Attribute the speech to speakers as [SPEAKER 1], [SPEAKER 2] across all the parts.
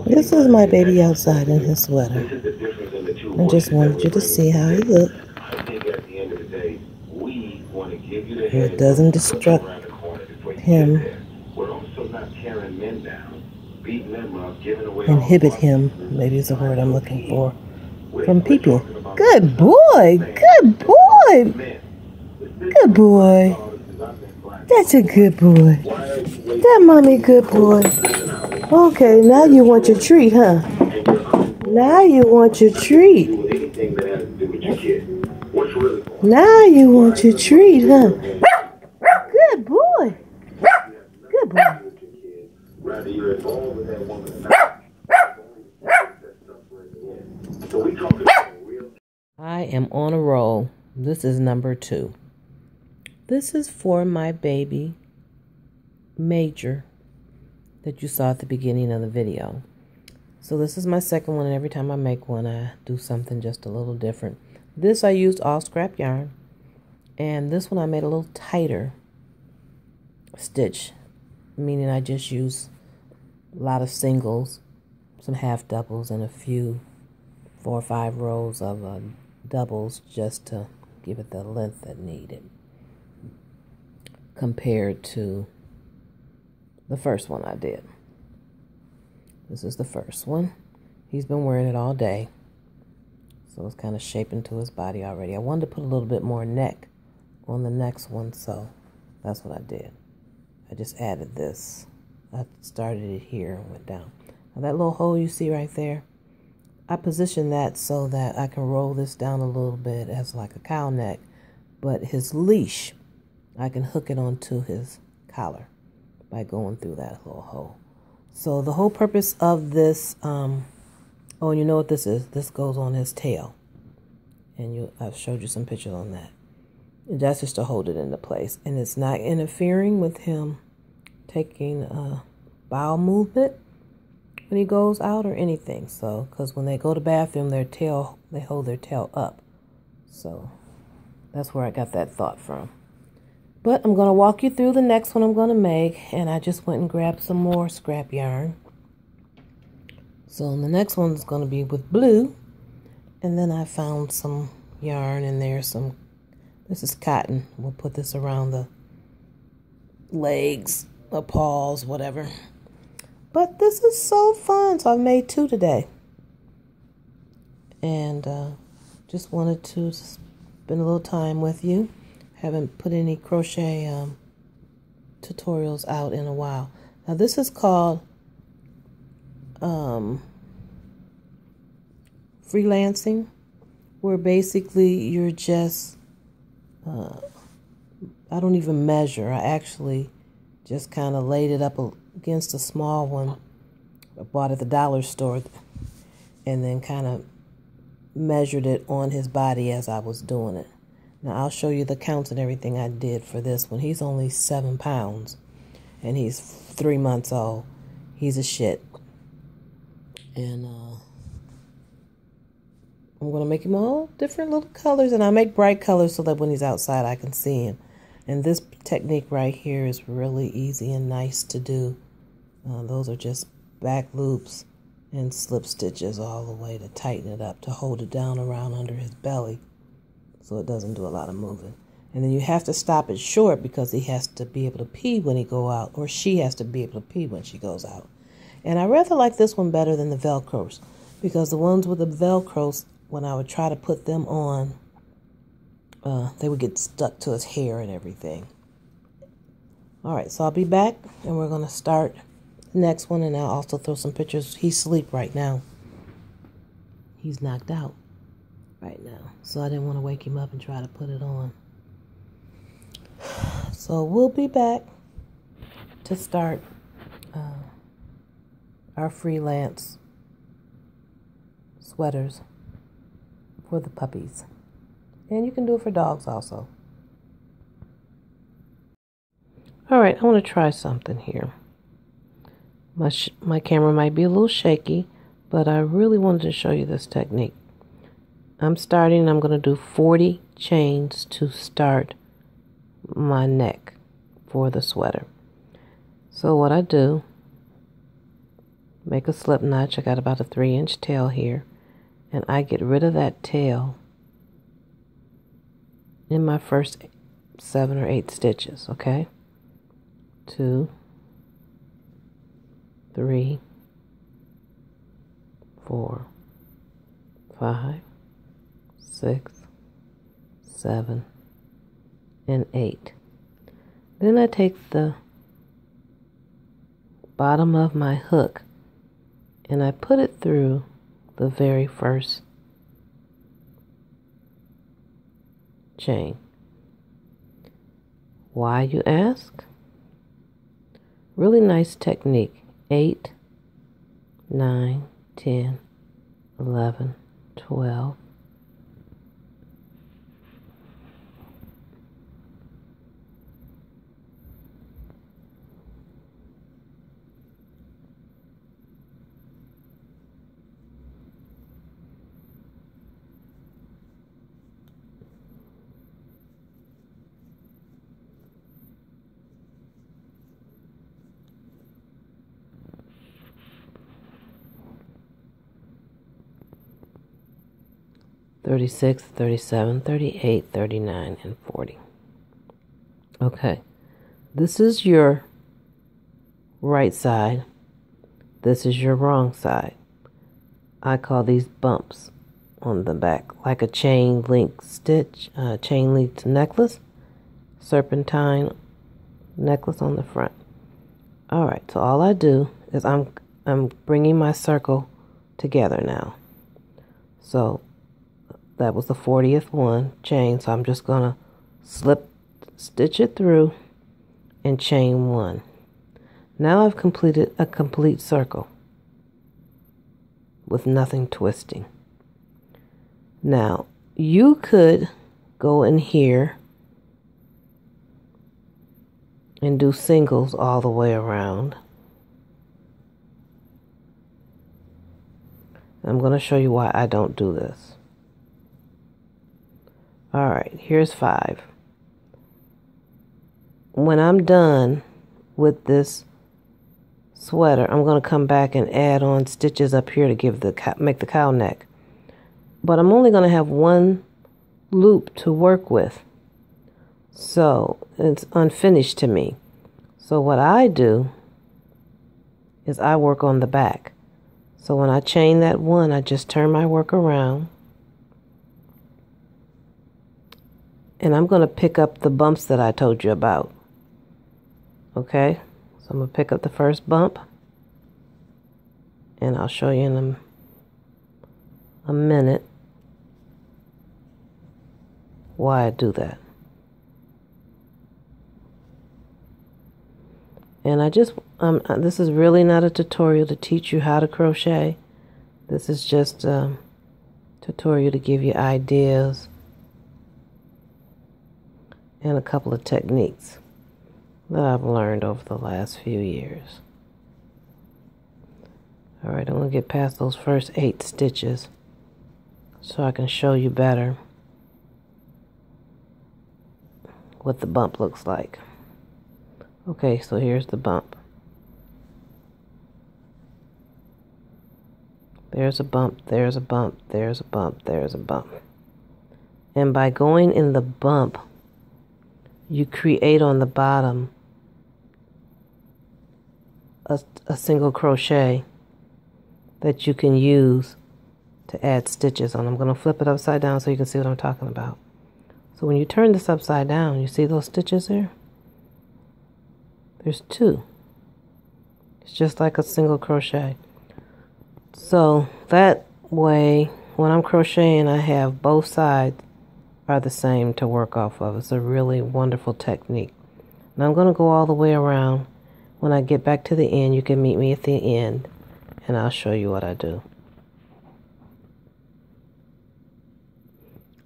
[SPEAKER 1] This is my baby outside in his sweater. I just wanted you to see how he looked. It doesn't distract him, inhibit him, maybe is the word I'm looking for, from peeping. Good boy, good boy, good boy. That's a good boy. That mommy good boy. Okay, now you want your treat, huh? Now you want your treat. Now you want your treat, huh? Good boy. Good boy. I am on a roll. This is number 2. This is for my baby Major that you saw at the beginning of the video. So this is my second one, and every time I make one, I do something just a little different. This I used all scrap yarn, and this one I made a little tighter stitch, meaning I just used a lot of singles, some half doubles, and a few 4 or 5 rows of doubles just to give it the length that needed compared to the first one I did. This is the first one. He's been wearing it all day, so it's kind of shaping to his body already. I wanted to put a little bit more neck on the next one, so that's what I did. I just added this. I started it here and went down. Now that little hole you see right there, I positioned that so that I can roll this down a little bit as like a cow neck, but his leash, I can hook it onto his collar by going through that little hole. So the whole purpose of this, oh, and you know what this is? This goes on his tail. And I've showed you some pictures on that. And that's just to hold it into place. And it's not interfering with him taking a bowel movement when he goes out or anything. So, because when they go to the bathroom, they hold their tail up. So that's where I got that thought from. But I'm going to walk you through the next one I'm going to make. And I just went and grabbed some more scrap yarn. So the next one's going to be with blue. And then I found some yarn in there. This is cotton. We'll put this around the legs, the paws, whatever. But this is so fun. So I've made 2 today. And just wanted to spend a little time with you. Haven't put any crochet tutorials out in a while. Now this is called freelancing, where basically you're just, I don't even measure. I actually just kind of laid it up against a small one I bought at the dollar store, and then kind of measured it on his body as I was doing it. Now, I'll show you the counts and everything I did for this one. He's only 7 pounds, and he's 3 months old. He's a shit. And I'm going to make him all different little colors, and I make bright colors so that when he's outside, I can see him. And this technique right here is really easy and nice to do. Those are just back loops and slip stitches all the way to tighten it up, to hold it down around under his belly, so it doesn't do a lot of moving. And then you have to stop it short because he has to be able to pee when he go out, or she has to be able to pee when she goes out. And I rather like this one better than the Velcros, because the ones with the Velcros, when I would try to put them on, they would get stuck to his hair and everything. All right, so I'll be back, and we're going to start the next one, and I'll also throw some pictures. He's asleep right now. He's knocked out right now, so I didn't want to wake him up and try to put it on. So we'll be back to start our freelance sweaters for the puppies, and you can do it for dogs also. All right, I want to try something here. My camera might be a little shaky, but I really wanted to show you this technique. I'm going to do 40 chains to start my neck for the sweater. So what I do make a slip notch. I got about a 3-inch tail here, and I get rid of that tail in my first 7 or 8 stitches, okay? 2, 3, 4, 5, 6, 7, and 8. Then I take the bottom of my hook and I put it through the very first chain. Why, you ask? Really nice technique. 8, 9, 10, 11, 12. 36, 37, 38, 39, and 40. Okay, this is your right side. This is your wrong side. I call these bumps on the back, like a chain link stitch, chain linked necklace, serpentine necklace on the front. All right, so all I do is I'm bringing my circle together now. So that was the 40th one chain, so I'm just gonna stitch it through and chain 1. Now I've completed a complete circle with nothing twisting. Now you could go in here and do singles all the way around. I'm going to show you why I don't do this. All right, here's 5. When I'm done with this sweater, I'm going to come back and add on stitches up here to make the cow neck. But I'm only going to have 1 loop to work with. So it's unfinished to me. So what I do is I work on the back. So when I chain that 1, I just turn my work around. And I'm going to pick up the bumps that I told you about. Okay, so I'm going to pick up the first bump. And I'll show you in a minute why I do that. And I just, this is really not a tutorial to teach you how to crochet. This is just a tutorial to give you ideas and a couple of techniques that I've learned over the last few years. All right, I'm going to get past those first 8 stitches so I can show you better what the bump looks like. Okay, so here's the bump. There's a bump, there's a bump, there's a bump, there's a bump. And by going in the bump, you create on the bottom a single crochet that you can use to add stitches on. I'm going to flip it upside down so you can see what I'm talking about. So when you turn this upside down, you see those stitches there? There's 2. It's just like a single crochet. So that way, when I'm crocheting, I have both sides are the same to work off of. It's a really wonderful technique. Now I'm going to go all the way around. When I get back to the end, you can meet me at the end, and I'll show you what I do.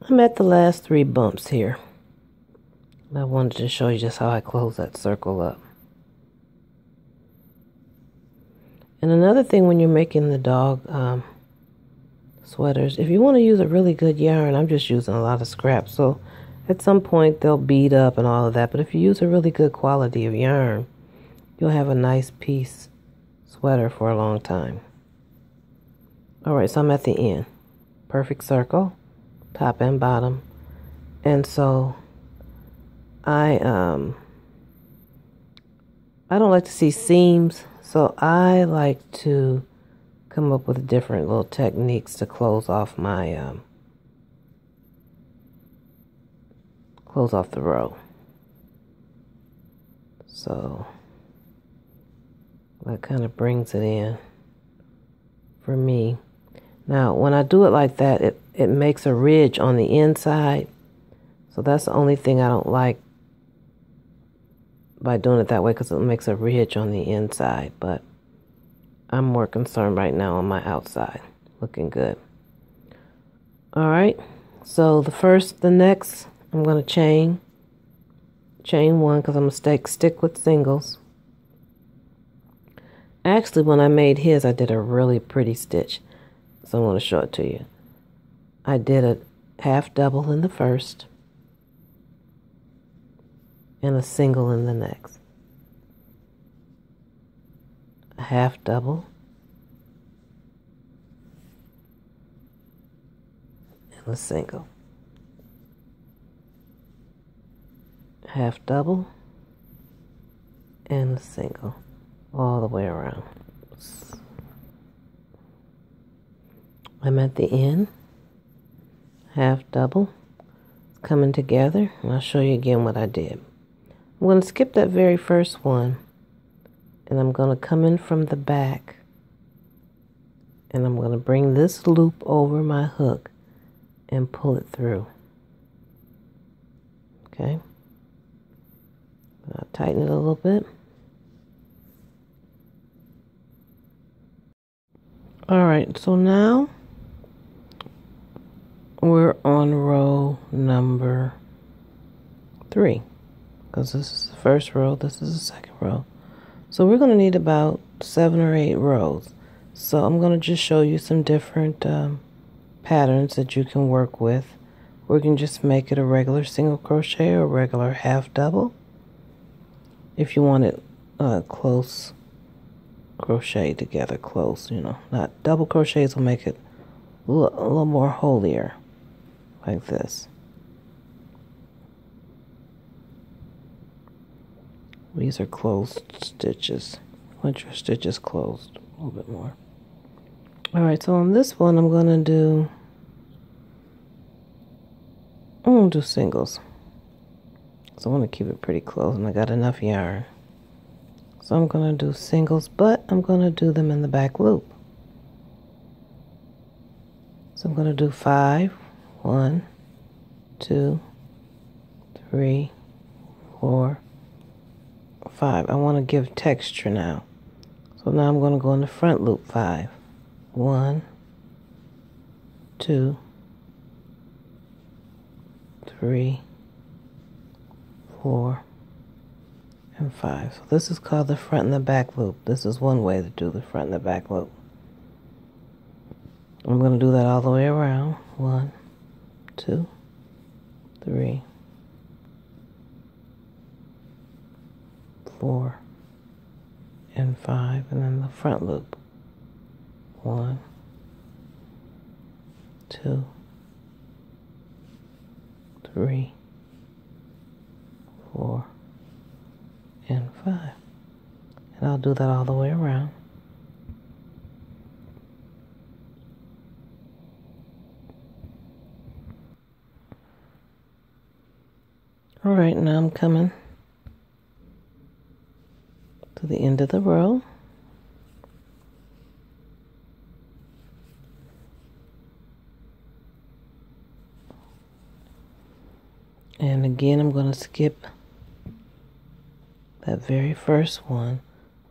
[SPEAKER 1] I'm at the last 3 bumps here. I wanted to show you just how I close that circle up. And another thing when you're making the dog sweaters, if you want to use a really good yarn, I'm just using a lot of scraps, so at some point they'll bead up and all of that, but if you use a really good quality of yarn, you'll have a nice piece sweater for a long time. Alright, so I'm at the end. Perfect circle, top and bottom. And so I don't like to see seams, so I like to come up with different little techniques to close off my close off the row. So that kind of brings it in for me. Now, when I do it like that, it makes a ridge on the inside. So that's the only thing I don't like by doing it that way, because it makes a ridge on the inside. But I'm more concerned right now on my outside. Looking good. All right. So the next, I'm going to chain one, because I'm going to stick with singles. Actually, when I made his, I did a really pretty stitch. So I'm going to show it to you. I did a half double in the first and a single in the next. A half double and a single. Half double and a single all the way around. I'm at the end, half double, it's coming together, and I'll show you again what I did. I'm going to skip that very first one, and I'm going to come in from the back, and I'm going to bring this loop over my hook and pull it through. Okay, I'll tighten it a little bit. Alright, so now we're on row number 3, because this is the first row, this is the second row. So we're going to need about 7 or 8 rows. So I'm going to just show you some different patterns that you can work with. We can just make it a regular single crochet or regular half double. If you want it close crochet together, close, you know, not double crochets will make it a little more holier. Like this. These are closed stitches. Want your stitches closed a little bit more. Alright, so on this one I'm gonna do singles. So I want to keep it pretty close, and I got enough yarn. So I'm gonna do singles, but I'm gonna do them in the back loop. So I'm gonna do 5. 1, 2, 3, 4, 5. I want to give texture now. So now I'm going to go in the front loop 5. 1, 2, 3, 4, and 5. So this is called the front and the back loop. This is one way to do the front and the back loop. I'm going to do that all the way around. 1, 2, 3, 4, and 5, and then the front loop. 1, 2, 3, 4, and 5. And I'll do that all the way around. Alright, now I'm coming to the end of the row. And again, I'm going to skip that very first one.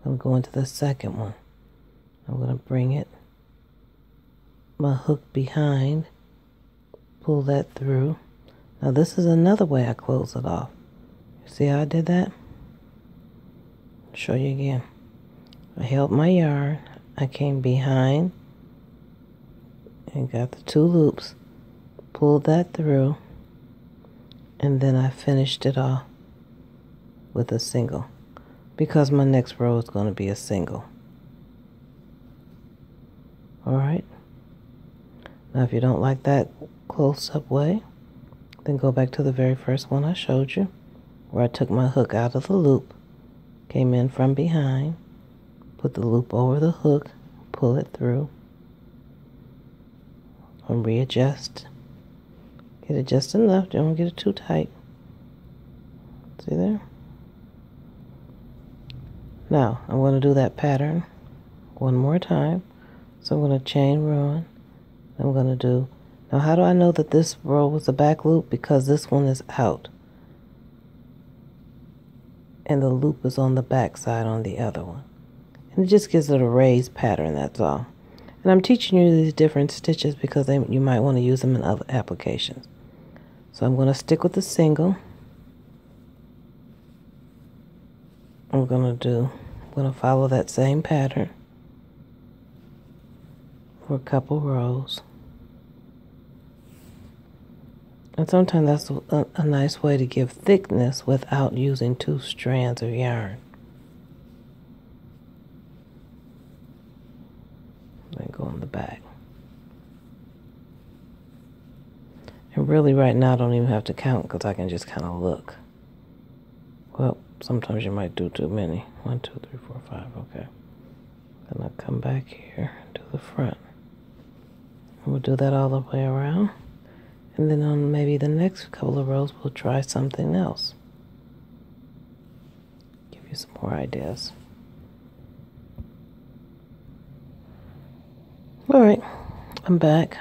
[SPEAKER 1] I'm going to go into the second one. I'm going to bring it, my hook behind, pull that through. Now this is another way I close it off. See how I did that? I'll show you again. I held my yarn, I came behind and got the 2 loops, pulled that through, and then I finished it off with a single, because my next row is going to be a single. Alright. Now if you don't like that close-up way, then go back to the very first one I showed you, where I took my hook out of the loop, came in from behind, put the loop over the hook, pull it through, and readjust. Get it just enough, don't get it too tight. See there? Now, I'm going to do that pattern one more time. So I'm going to chain one. I'm going to do, now how do I know that this row was the back loop? Because this one is out. And the loop is on the back side on the other one. And it just gives it a raised pattern, that's all. And I'm teaching you these different stitches because you might want to use them in other applications. So I'm going to stick with the single. I'm going to follow that same pattern for a couple rows. And sometimes that's a nice way to give thickness without using 2 strands of yarn. Then go on the back. And really right now I don't even have to count because I can just kind of look. Well, sometimes you might do too many. 1, 2, 3, 4, 5, okay. Then I come back here to the front. And we'll do that all the way around. And then on maybe the next couple of rows, we'll try something else. Give you some more ideas. All right, I'm back.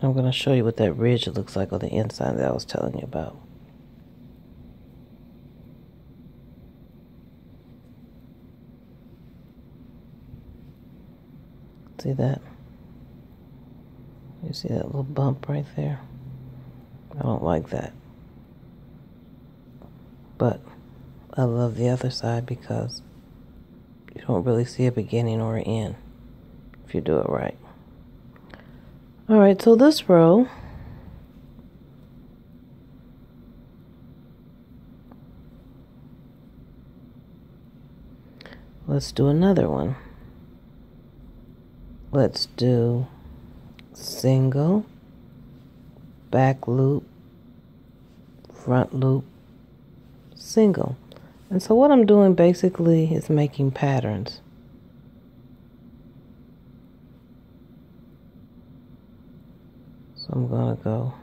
[SPEAKER 1] I'm going to show you what that ridge looks like on the inside that I was telling you about. See that? You see that little bump right there? I don't like that. But I love the other side because you don't really see a beginning or an end if you do it right. Alright, so this row, let's do another one. Let's do single, back loop, front loop, single. And so what I'm doing basically is making patterns. So I'm going to go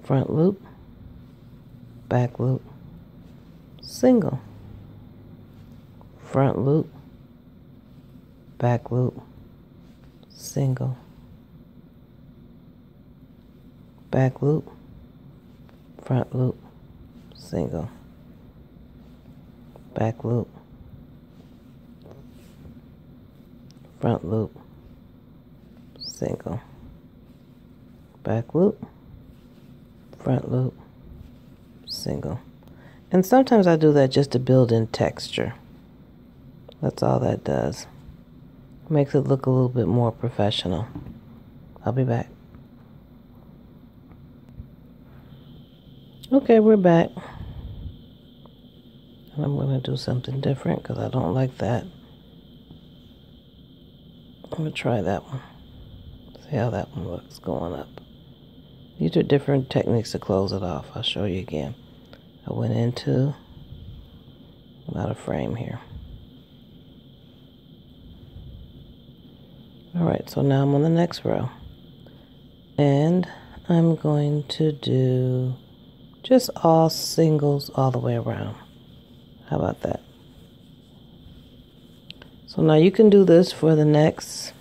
[SPEAKER 1] front loop, back loop, single, front loop, back loop, single, back loop, front loop, single, back loop, front loop, single, back loop, front loop, single. And sometimes I do that just to build in texture. That's all that does. Makes it look a little bit more professional. I'll be back. Okay, we're back. And I'm going to do something different because I don't like that. I'm going to try that one. See how that one looks going up. These are different techniques to close it off. I'll show you again. I went into, I'm out of frame here. Alright, so now I'm on the next row. And I'm going to do just all singles all the way around. How about that? So now you can do this for the next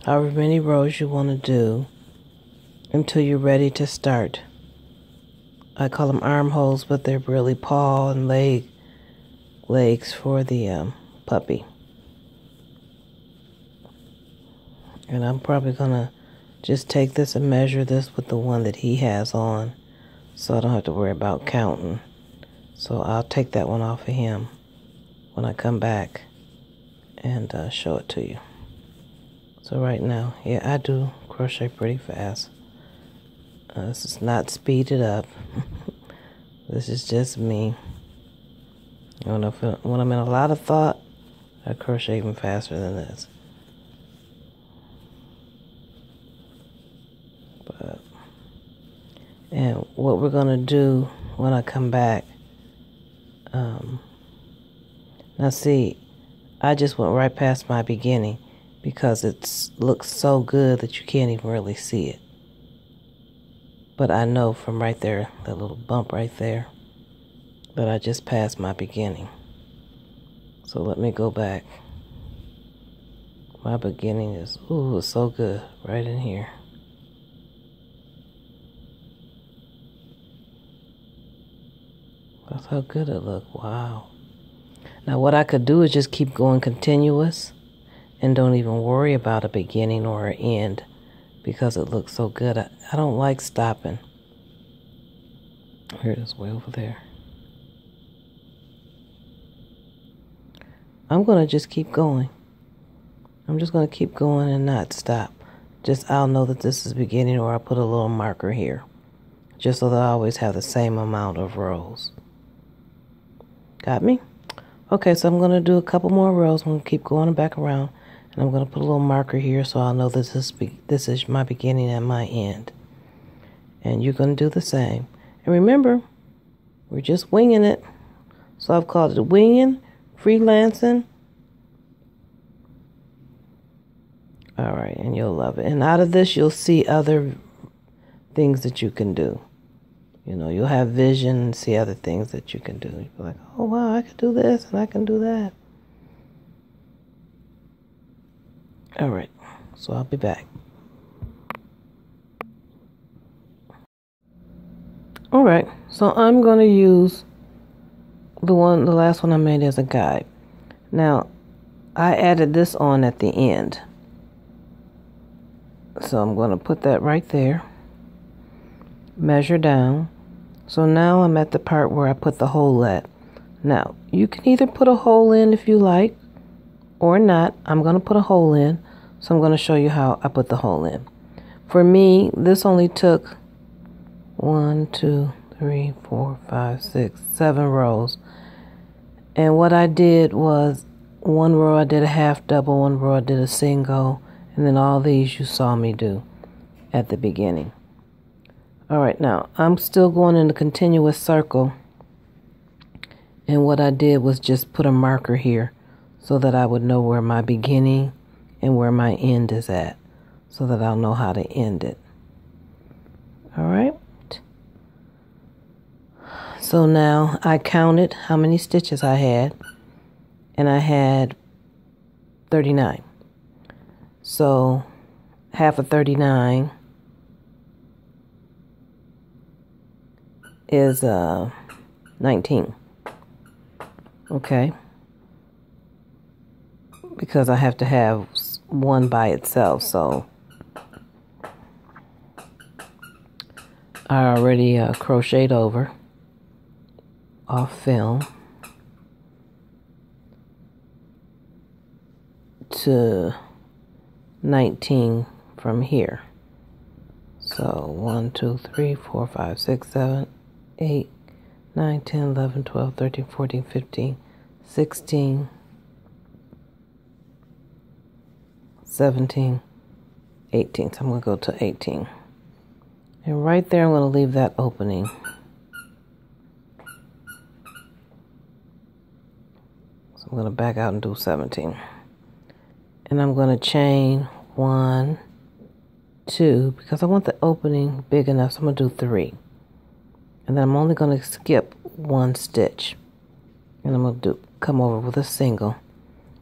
[SPEAKER 1] however many rows you want to do until you're ready to start. I call them armholes, but they're really paw and legs for the puppy. And I'm probably gonna just take this and measure this with the one that he has on, so I don't have to worry about counting. So I'll take that one off of him when I come back and show it to you. So right now, yeah, I do crochet pretty fast. This is not speeded up. This is just me. When I'm in a lot of thought, I crochet even faster than this. And what we're going to do when I come back, now see, I just went right past my beginning because it looks so good that you can't even really see it. But I know from right there, that little bump right there, that I just passed my beginning. So let me go back. My beginning is, ooh, it's so good right in here. That's how good it looked. Wow. Now what I could do is just keep going continuous and don't even worry about a beginning or an end because it looks so good. I don't like stopping. Here it is, way over there. I'm going to just keep going. I'm just going to keep going and not stop. Just I'll know that this is beginning, or I'll put a little marker here just so that I always have the same amount of rows. Got me? Okay, so I'm going to do a couple more rows. I'm going to keep going back around, and I'm going to put a little marker here so I'll know this is my beginning and my end. And you're going to do the same. And remember, we're just winging it. So I've called it winging, freelancing. All right, and you'll love it. And out of this, you'll see other things that you can do. You know, you'll have vision and see other things that you can do. You'll be like, oh, wow, I can do this and I can do that. All right, so I'll be back. All right, so I'm going to use the last one I made as a guide. Now, I added this on at the end. So I'm going to put that right there. Measure down. So now I'm at the part where I put the hole at. Now, you can either put a hole in if you like or not. I'm going to put a hole in. So I'm going to show you how I put the hole in. For me, this only took 1, 2, 3, 4, 5, 6, 7 rows. And what I did was one row I did a half double, one row I did a single, and then all these you saw me do at the beginning. All right, now I'm still going in a continuous circle. And what I did was just put a marker here so that I would know where my beginning and where my end is at, so that I'll know how to end it. All right. So now I counted how many stitches I had, and I had 39. So half of 39 is 19. Okay. Because I have to have one by itself, so I already crocheted over off film to 19 from here. So 1, 2, 3, 4, 5, 6, 7, 8, 9, 10, 11, 12, 13, 14, 15, 16, 17, 18. So I'm going to go to 18. And right there, I'm going to leave that opening. So I'm going to back out and do 17. And I'm going to chain 1, 2, because I want the opening big enough, so I'm going to do 3. And then I'm only going to skip 1 stitch. And I'm going to come over with a single.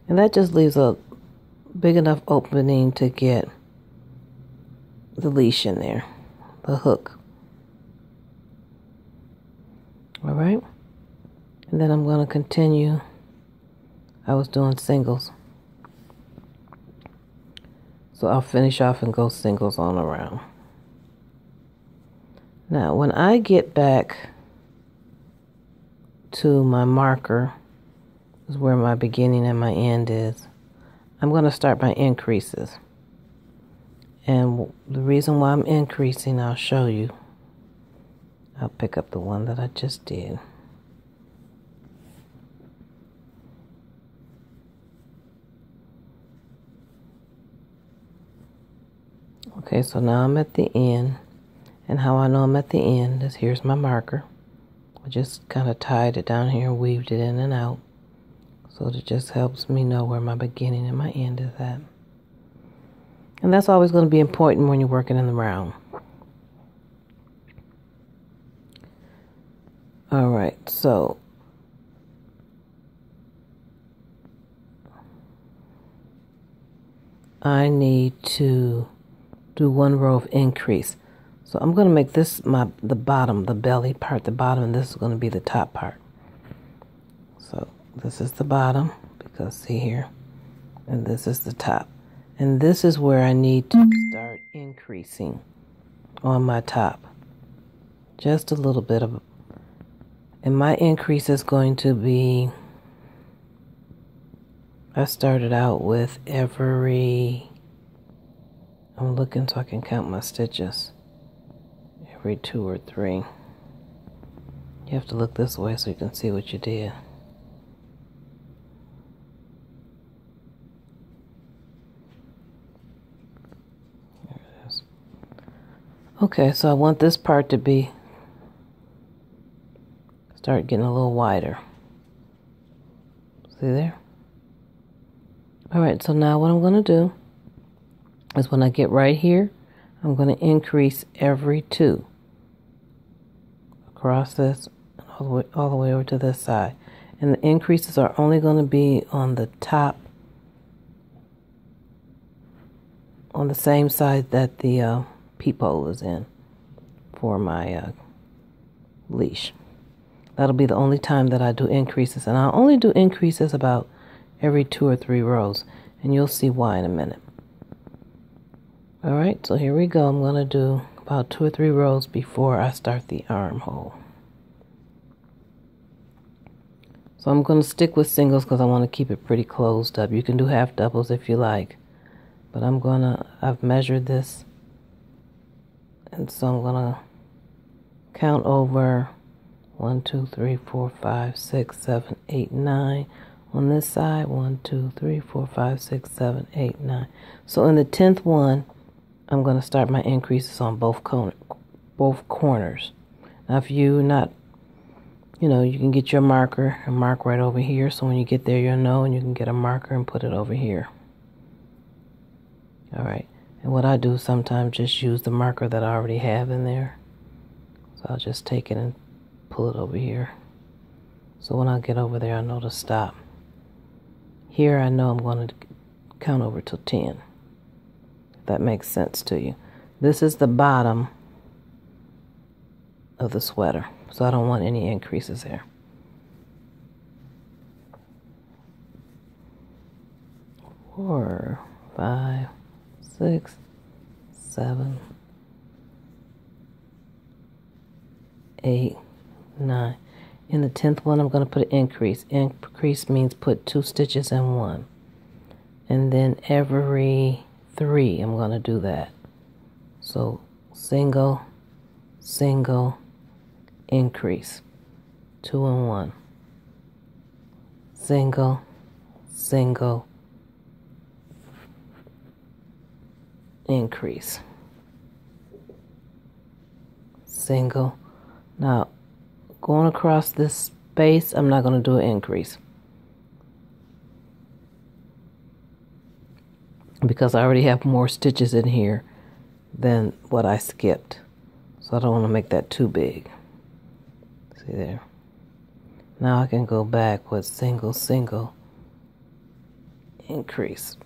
[SPEAKER 1] And that just leaves a big enough opening to get the leash in there, the hook. All right. And then I'm going to continue. I was doing singles. So I'll finish off and go singles on around. Now, when I get back to my marker, is where my beginning and my end is, I'm going to start my increases. And the reason why I'm increasing, I'll show you. I'll pick up the one that I just did. Okay, so now I'm at the end, and how I know I'm at the end is here's my marker. I just kind of tied it down here and weaved it in and out, so it just helps me know where my beginning and my end is at. And that's always going to be important when you're working in the round. All right, so I need to do 1 row of increase. So I'm going to make this the bottom, the belly part, the bottom, and this is going to be the top part. So this is the bottom, because see here, and this is the top. And this is where I need to start increasing on my top. Just a little bit of, and my increase is going to be, I started out with every, I'm looking so I can count my stitches, every 2 or 3. You have to look this way so you can see what you did. There it is. Okay, so I want this part to be, start getting a little wider. See there? All right, so now what I'm going to do is when I get right here, I'm going to increase every 2 across this, all the way over to this side. And the increases are only going to be on the top, on the same side that the peephole is in for my leash. That'll be the only time that I do increases. And I'll only do increases about every 2 or 3 rows. And you'll see why in a minute. All right, so here we go. I'm going to do about 2 or 3 rows before I start the armhole. So I'm going to stick with singles because I want to keep it pretty closed up. You can do half doubles if you like. But I've measured this. And so I'm going to count over 1, 2, 3, 4, 5, 6, 7, 8, 9. On this side, 1, 2, 3, 4, 5, 6, 7, 8, 9. So in the 10th one, I'm going to start my increases on both corners. Now if you're not, you can get your marker and mark right over here. So when you get there, you'll know, and you can get a marker and put it over here. All right. And what I do sometimes just use the marker that I already have in there. So I'll just take it and pull it over here. So when I get over there, I know to stop. Here I know I'm going to count over till 10. If that makes sense to you. This is the bottom of the sweater, so I don't want any increases there. 4, 5, 6, 7, 8, 9. In the 10th one, I'm going to put an increase. Increase means put 2 stitches in one. And then every 3, I'm going to do that. So single, single, increase. 2 and 1. Single, single, increase. Single. Now, going across this space, I'm not going to do an increase, because I already have more stitches in here than what I skipped. So I don't want to make that too big. See there? Now I can go back with single, single, increase.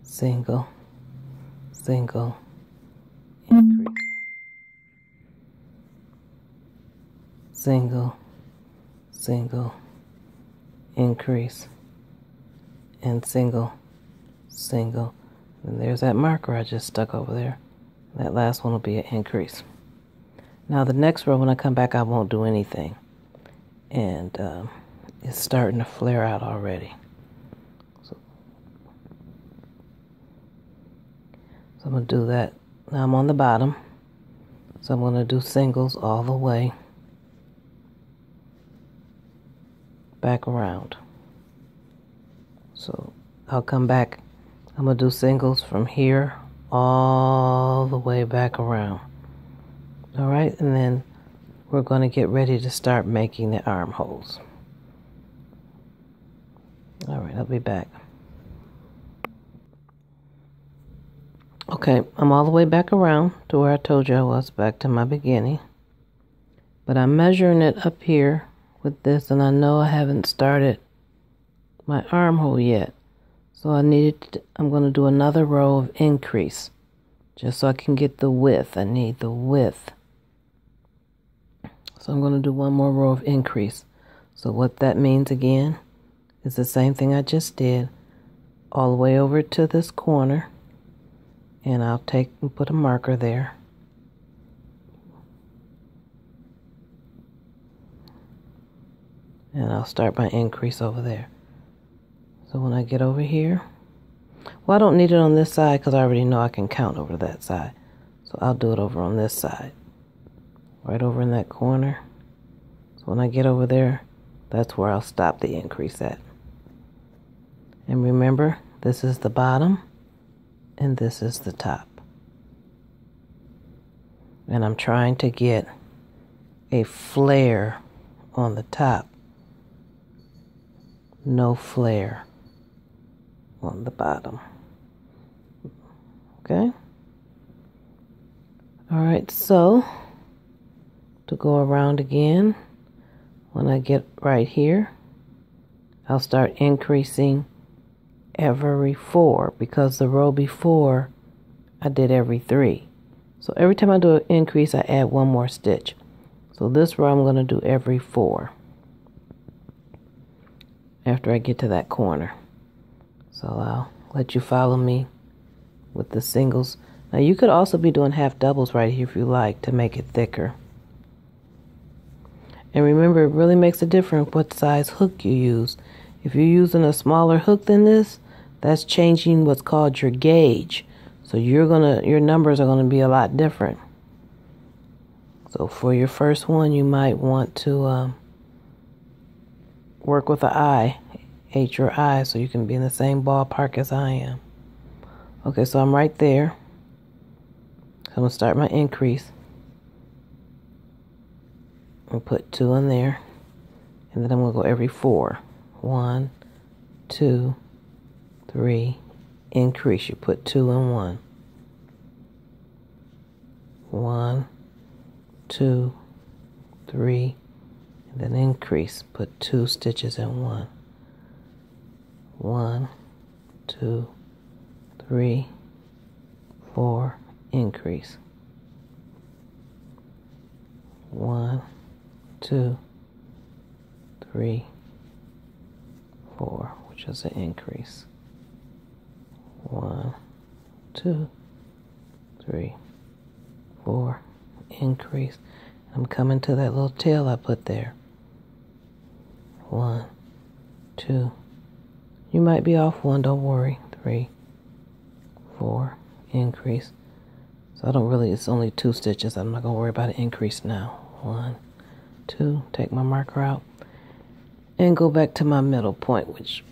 [SPEAKER 1] Single, single, increase. Single, single, increase, and single, single. And there's that marker I just stuck over there. That last one will be an increase. Now the next row, when I come back, I won't do anything. And it's starting to flare out already. So I'm going to do that Now I'm on the bottom, so I'm going to do singles all the way back around. So I'll come back, I'm going to do singles from here all the way back around. All right, and then we're going to get ready to start making the armholes. All right, I'll be back. Okay, I'm all the way back around to where I told you I was, back to my beginning. But I'm measuring it up here with this, and I know I haven't started my armhole yet. So I'm going to do another row of increase, just so I can get the width. I need the width. So I'm going to do one more row of increase. So what that means again is the same thing I just did, all the way over to this corner. And I'll take and put a marker there. And I'll start my increase over there. So when I get over here, well, I don't need it on this side because I already know I can count over that side. So I'll do it over on this side, right over in that corner. So when I get over there, that's where I'll stop the increase at. And remember, this is the bottom and this is the top. And I'm trying to get a flare on the top, no flare on the bottom. Okay? All right, so to go around again, when I get right here, I'll start increasing every 4, because the row before I did every 3. So every time I do an increase, I add one more stitch. So this row I'm going to do every 4 after I get to that corner. So I'll let you follow me with the singles. Now you could also be doing half doubles right here if you like, to make it thicker. And remember, it really makes a difference what size hook you use. If you're using a smaller hook than this, that's changing what's called your gauge. So your numbers are gonna be a lot different. So for your first one, you might want to work with an I, H or I, so you can be in the same ballpark as I am. Okay, so I'm right there. I'm gonna start my increase. I'll put 2 in there, and then I'm gonna go every 4. 1, 2, 3, increase. You put 2 in 1. 1, 2, 3, and then increase. Put 2 stitches in 1. 1, 2, 3, 4, increase. 1, 2, 3, 4, which is an increase. 1, 2, 3, 4, increase. I'm coming to that little tail I put there. 1, 2. You might be off 1, don't worry. 3, 4, increase. So I don't really, it's only 2 stitches. I'm not going to worry about an increase now. 1, 2, take my marker out and go back to my middle point, which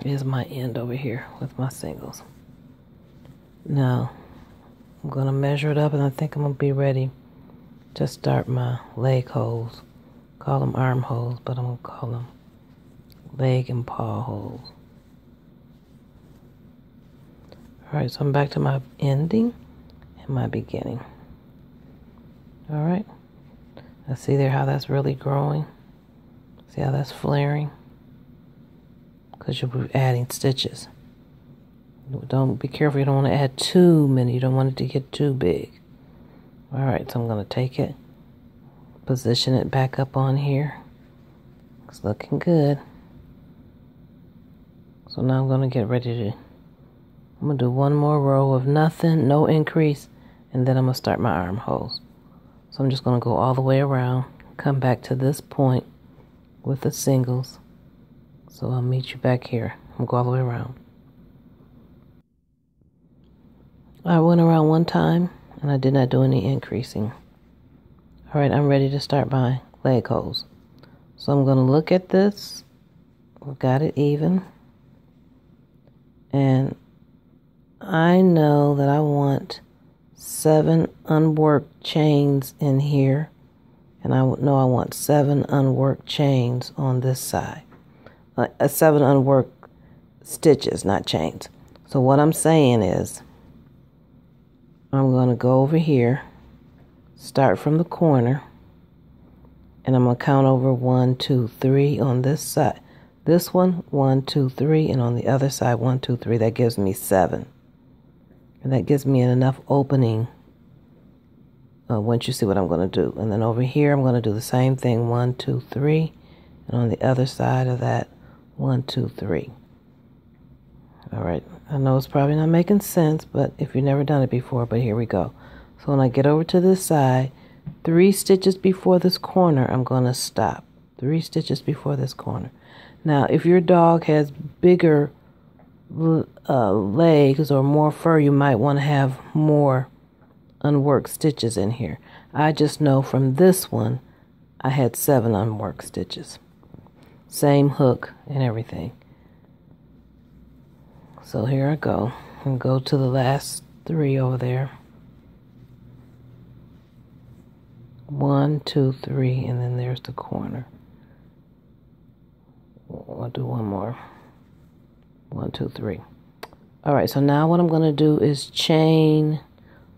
[SPEAKER 1] is my end over here with my singles. Now, I'm going to measure it up, and I think I'm going to be ready to start my leg holes. Call them arm holes, but I'm going to call them leg and paw holes. Alright, so I'm back to my ending and my beginning. Alright, I see there how that's really growing. See how that's flaring? Because you'll be adding stitches. Don't be careful, you don't want to add too many. You don't want it to get too big. Alright, so I'm going to take it, position it back up on here. It's looking good. So now I'm going to get ready to, I'm going to do one more row of nothing, no increase, and then I'm going to start my armholes. So I'm just going to go all the way around, come back to this point with the singles. So I'll meet you back here. I'm going to go all the way around. I went around one time and I did not do any increasing. All right, I'm ready to start my leg holes. So I'm going to look at this. We've got it even. And I know that I want 7 unworked chains in here. And I know I want 7 unworked chains on this side. 7 unworked stitches, not chains. So what I'm saying is, I'm going to go over here, start from the corner, and I'm going to count over 1, 2, 3 on this side. This one, 1, 2, 3, and on the other side, 1, 2, 3. That gives me 7. And that gives me enough opening once you see what I'm going to do. And then over here, I'm going to do the same thing, 1, 2, 3. And on the other side of that, 1, 2, 3. All right, I know it's probably not making sense, but if you've never done it before, but here we go. So when I get over to this side, 3 stitches before this corner, I'm going to stop. 3 stitches before this corner. Now, if your dog has bigger legs or more fur, you might want to have more unworked stitches in here. I just know from this one, I had 7 unworked stitches. Same hook and everything. So here I go. And go to the last 3 over there. 1, 2, 3, and then there's the corner. I'll do one more. 1, 2, 3. All right, so now what I'm going to do is chain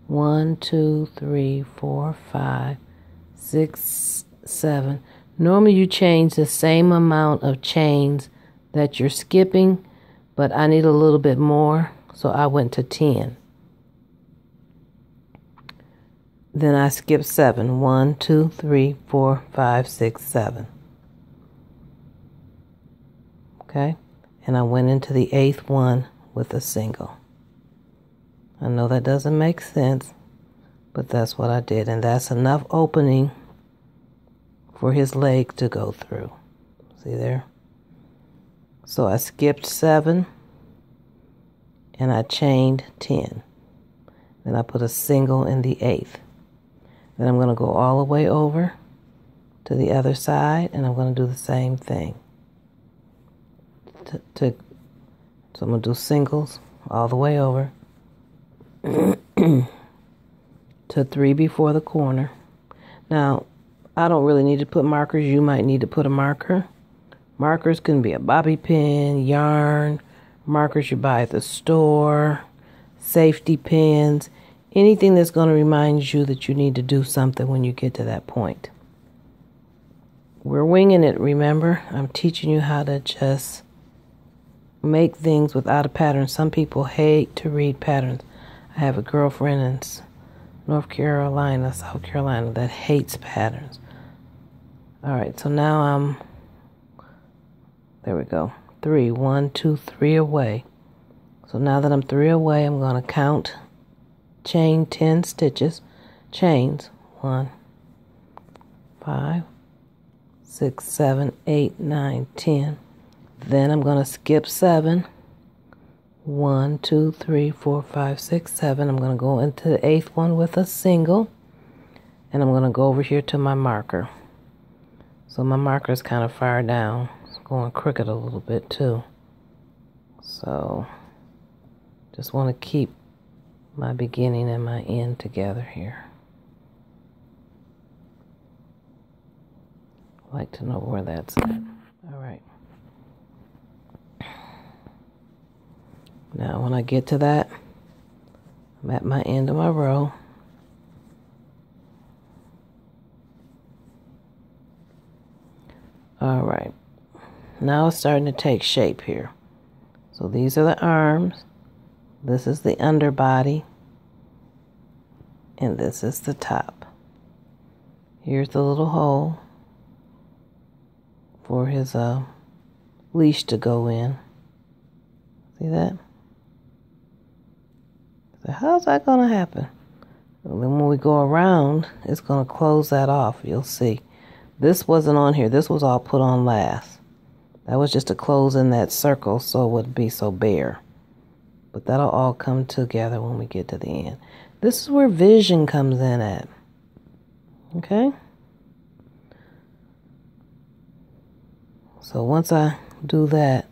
[SPEAKER 1] 1, 2, 3, 4, 5, 6, 7. Normally you change the same amount of chains that you're skipping, but I need a little bit more, so I went to 10. Then I skipped 7. 1, 2, 3, 4, 5, 6, 7. Okay? And I went into the 8th one with a single. I know that doesn't make sense, but that's what I did. And that's enough opening for his leg to go through. See there? So I skipped 7 and I chained 10. Then I put a single in the 8th. Then I'm going to go all the way over to the other side and I'm going to do the same thing. So I'm going to do singles all the way over to 3 before the corner. Now, I don't really need to put markers. You might need to put a marker. Markers can be a bobby pin, yarn, markers you buy at the store, safety pins, anything that's going to remind you that you need to do something when you get to that point. We're winging it, remember? I'm teaching you how to just make things without a pattern. Some people hate to read patterns. I have a girlfriend in South Carolina that hates patterns. All right, so now there we go. 3, 1, 2, 3 away. So now that I'm 3 away, I'm going to count, chain 10 stitches, chains, 1, 5, 6, 7, 8, 9, 10. Then I'm going to skip 7. 1, 2, 3, 4, 5, 6, 7. I'm going to go into the 8th one with a single. And I'm going to go over here to my marker. So my marker is kind of far down. It's going crooked a little bit too. So just want to keep my beginning and my end together here. I'd like to know where that's at. All right. Now when I get to that, I'm at my end of my row. All right. Now it's starting to take shape here. So these are the arms. This is the underbody. And this is the top. Here's the little hole for his leash to go in. See that? So how's that going to happen? Well, then when we go around, it's going to close that off. You'll see. This wasn't on here. This was all put on last. That was just to close in that circle so it wouldn't be so bare. But that'll all come together when we get to the end. This is where vision comes in at. Okay? So once I do that,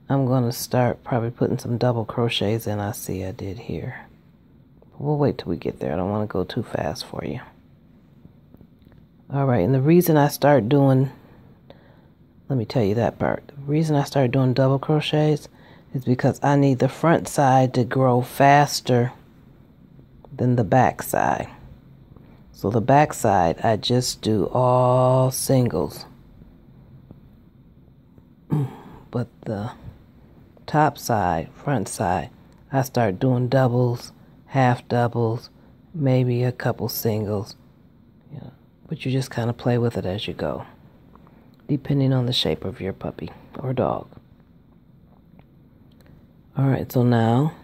[SPEAKER 1] I'm going to start probably putting some double crochets in. I see I did here. We'll wait till we get there. I don't want to go too fast for you. All right, and the reason I start doing, let me tell you that part. The reason I start doing double crochets is because I need the front side to grow faster than the back side. So the back side, I just do all singles. But the top side, front side, I start doing doubles, half doubles, maybe a couple singles. You know, but you just kind of play with it as you go, depending on the shape of your puppy or dog. All right, so now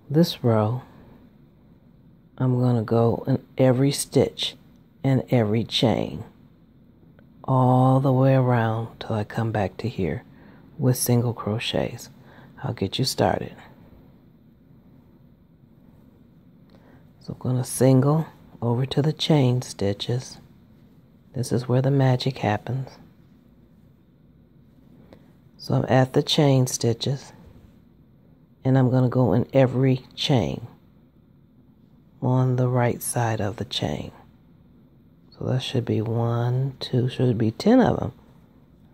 [SPEAKER 1] this row, I'm going to go in every stitch and every chain all the way around till I come back to here with single crochets. I'll get you started. So I'm going to single over to the chain stitches. This is where the magic happens. So I'm at the chain stitches, and I'm going to go in every chain on the right side of the chain. So that should be 1, 2, should be 10 of them,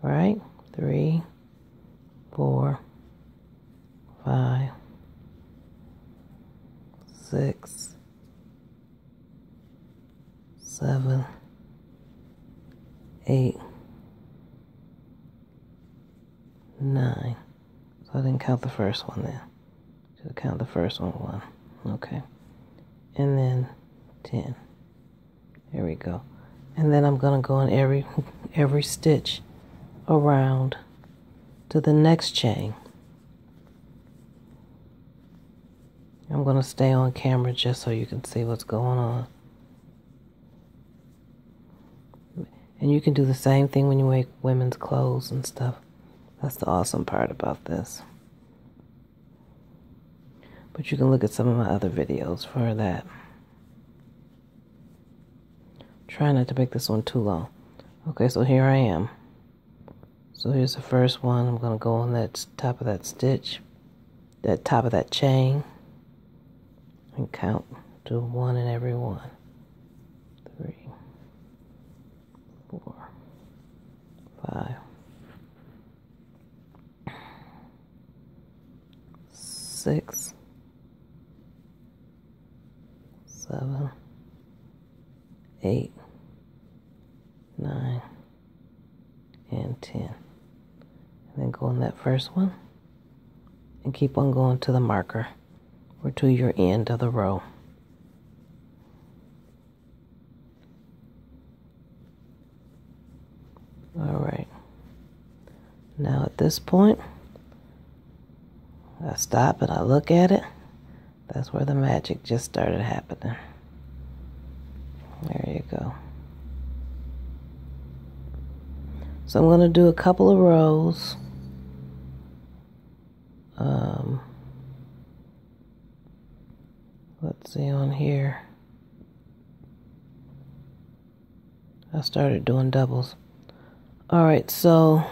[SPEAKER 1] right? 3, 4, 5, 6, 7, 8, 9. So I didn't count the first one then. Should count the first one 1. Okay. And then 10. There we go. And then I'm going to go in every stitch around to the next chain. I'm going to stay on camera just so you can see what's going on. And you can do the same thing when you make women's clothes and stuff. That's the awesome part about this. But you can look at some of my other videos for that. Try not to make this one too long. Okay, so here I am. So here's the first one. I'm going to go on that top of that stitch, that top of that chain, and count to 1 in every one. 3, 4, 5, 6, 7, 8, 9, and 10. And then go on that first one and keep on going to the marker or to your end of the row. All right. Now at this point, I stop and I look at it. That's where the magic just started happening. There you go. So I'm going to do a couple of rows. Let's see on here. I started doing doubles. Alright, so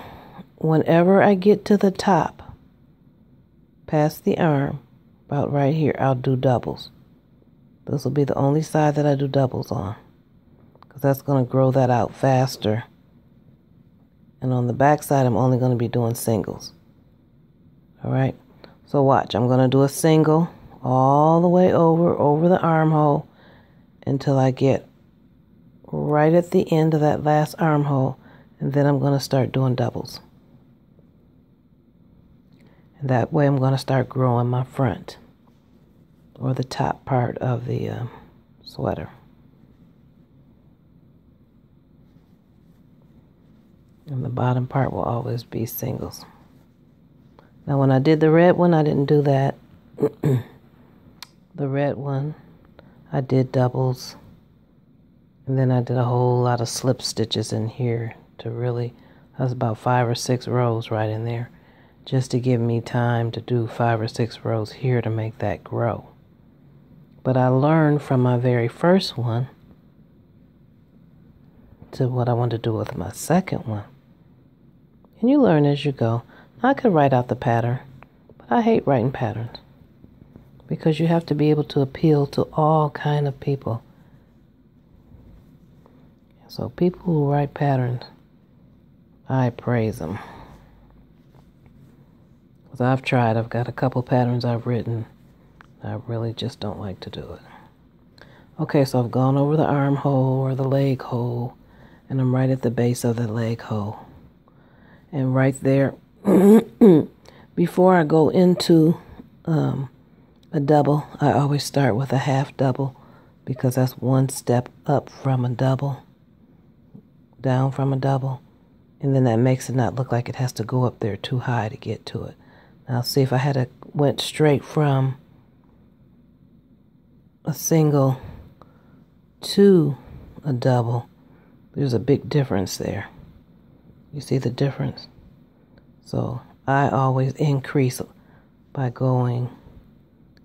[SPEAKER 1] whenever I get to the top, past the arm, about right here, I'll do doubles. This will be the only side that I do doubles on, because that's going to grow that out faster. And on the back side, I'm only going to be doing singles. Alright, so watch. I'm going to do a single all the way over the armhole until I get right at the end of that last armhole, and then I'm going to start doing doubles. And that way I'm going to start growing my front, or the top part of the sweater. And the bottom part will always be singles. Now when I did the red one, I didn't do that. The red one, I did doubles. And then I did a whole lot of slip stitches in here to really, that's about 5 or 6 rows right in there. just to give me time to do 5 or 6 rows here to make that grow. But I learned from my very first one to what I want to do with my second one. And you learn as you go. I could write out the pattern, but I hate writing patterns because you have to be able to appeal to all kind of people. So people who write patterns, I praise them. Because I've tried, I've got a couple patterns I've written. I really just don't like to do it. Okay, so I've gone over the armhole or the leg hole, and I'm right at the base of the leg hole. And right there, before I go into a double, I always start with a half double because that's one step up from a double, down from a double. And then that makes it not look like it has to go up there too high to get to it. Now see, if I had went straight from a single to a double, there's a big difference there. You see the difference? So I always increase by going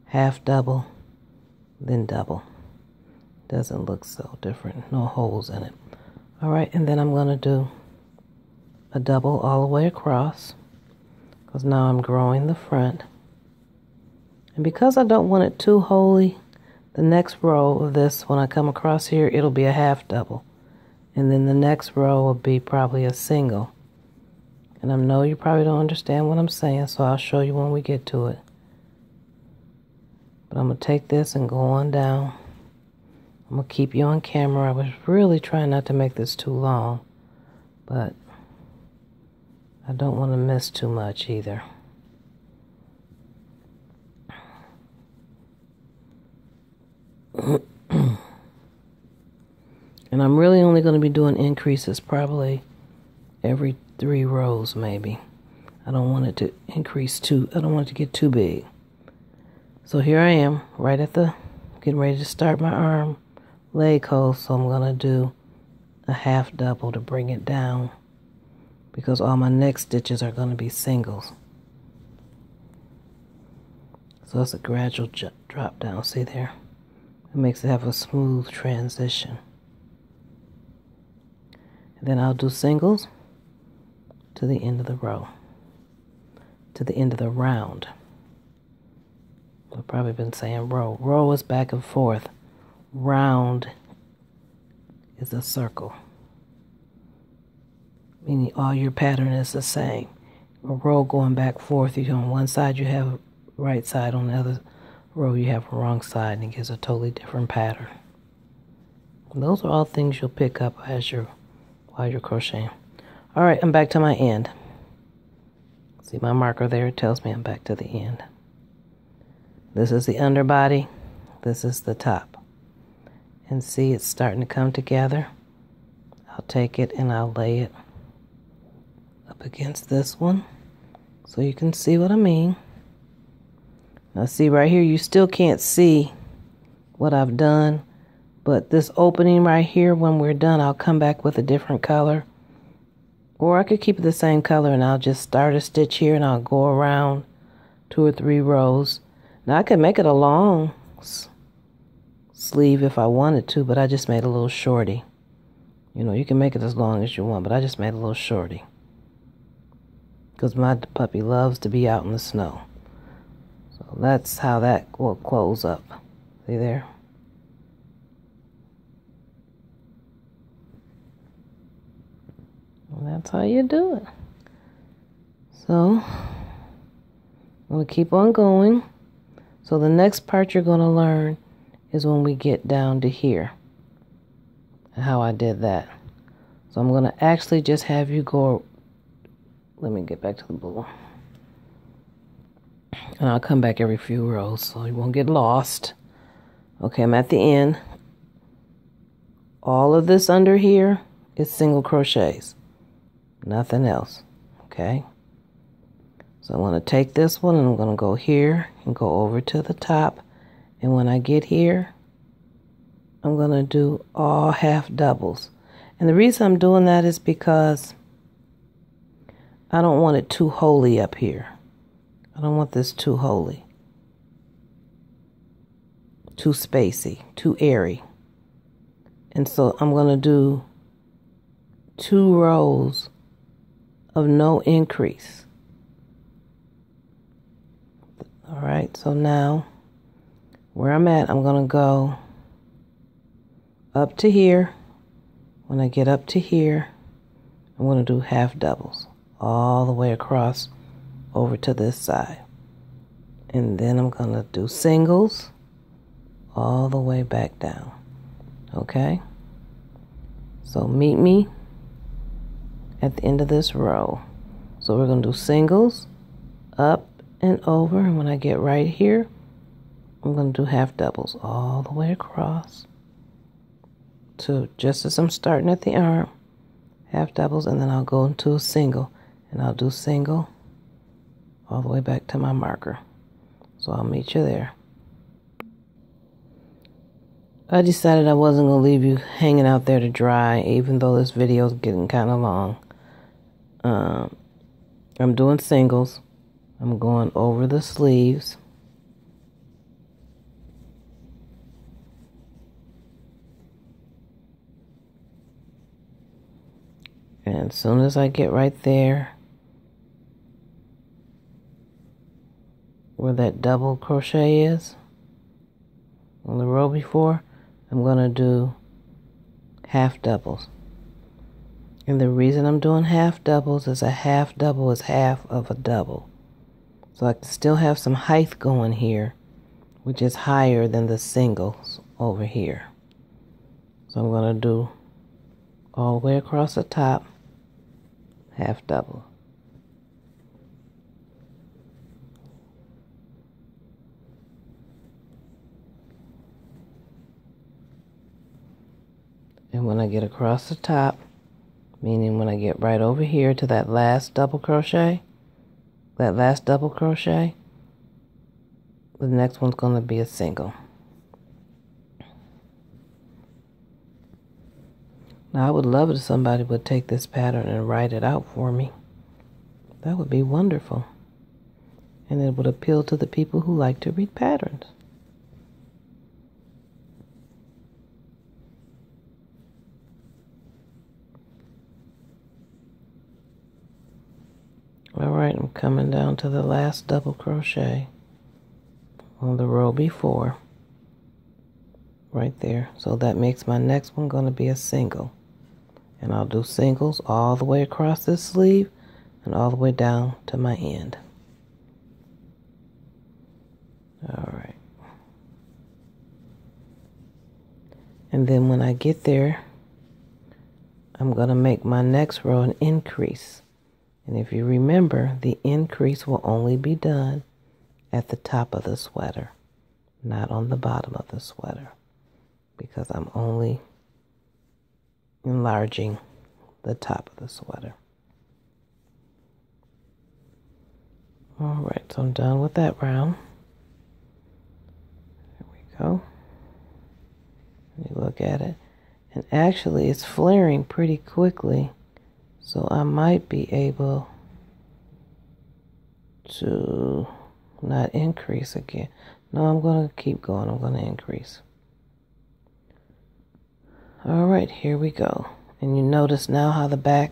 [SPEAKER 1] half double, then double. Doesn't look so different. No holes in it. All right, and then I'm going to do a double all the way across because now I'm growing the front. And because I don't want it too holy, the next row of this, when I come across here, it'll be a half double. And then the next row will be probably a single. And I know you probably don't understand what I'm saying, so I'll show you when we get to it. But I'm going to take this and go on down. I'm going to keep you on camera. I was really trying not to make this too long, but I don't want to miss too much either. And I'm really only going to be doing increases probably every 3 rows maybe. I don't want it to increase I don't want it to get too big. So here I am, right at getting ready to start my arm leg hole. So I'm going to do a half double to bring it down because all my next stitches are going to be singles. So it's a gradual drop down, see there? It makes it have a smooth transition. And then I'll do singles to the end of the row, to the end of the round. I've probably been saying row. Row is back and forth. Round is a circle, meaning all your pattern is the same. A row going back and forth, on one side you have right side, on the other row you have a wrong side, and it gives a totally different pattern. And those are all things you'll pick up while you're crocheting. All right, I'm back to my end. See my marker there? It tells me I'm back to the end. This is the underbody. This is the top. And see, it's starting to come together. I'll take it and I'll lay it up against this one so you can see what I mean. Now see right here, you still can't see what I've done, but this opening right here, when we're done, I'll come back with a different color. Or I could keep it the same color and I'll just start a stitch here and I'll go around 2 or 3 rows. Now I could make it a long sleeve if I wanted to, but I just made a little shorty. You know, you can make it as long as you want, but I just made a little shorty because my puppy loves to be out in the snow. So that's how that will close up. See there? And that's how you do it. So I'm going to keep on going. So the next part you're going to learn is when we get down to here, and how I did that. So I'm going to actually just have you go, let me get back to the blue. And I'll come back every few rows so you won't get lost. Okay, I'm at the end. All of this under here is single crochets. Nothing else. Okay? So I'm going to take this one and I'm going to go here and go over to the top. And when I get here, I'm going to do all half doubles. And the reason I'm doing that is because I don't want it too holy up here. I don't want this too holy, too spacey, too airy. And so I'm going to do 2 rows of no increase. All right, so now where I'm at, I'm going to go up to here. When I get up to here, I'm going to do half doubles all the way across over to this side. And then I'm going to do singles all the way back down. Okay? So meet me at the end of this row. So we're going to do singles up and over. And when I get right here, I'm going to do half doubles all the way across to just as I'm starting at the arm, half doubles, and then I'll go into a single. And I'll do single all the way back to my marker. So I'll meet you there. I decided I wasn't going to leave you hanging out there to dry, even though this video is getting kind of long. I'm doing singles. I'm going over the sleeves. And as soon as I get right there, where that double crochet is on the row before, I'm going to do half doubles. And the reason I'm doing half doubles is a half double is half of a double. So I can still have some height going here, which is higher than the singles over here. So I'm going to do all the way across the top, half double. And when I get across the top, meaning when I get right over here to that last double crochet, the next one's going to be a single. Now I would love it if somebody would take this pattern and write it out for me. That would be wonderful. And it would appeal to the people who like to read patterns. Alright, I'm coming down to the last double crochet on the row before, right there. So that makes my next one going to be a single. And I'll do singles all the way across this sleeve and all the way down to my end. Alright. And then when I get there, I'm going to make my next row an increase. And if you remember, the increase will only be done at the top of the sweater, not on the bottom of the sweater, because I'm only enlarging the top of the sweater. All right, so I'm done with that round. There we go. Let me look at it. And actually, it's flaring pretty quickly. So I might be able to not increase again. No, I'm going to keep going. I'm going to increase. All right, here we go. And you notice now how the back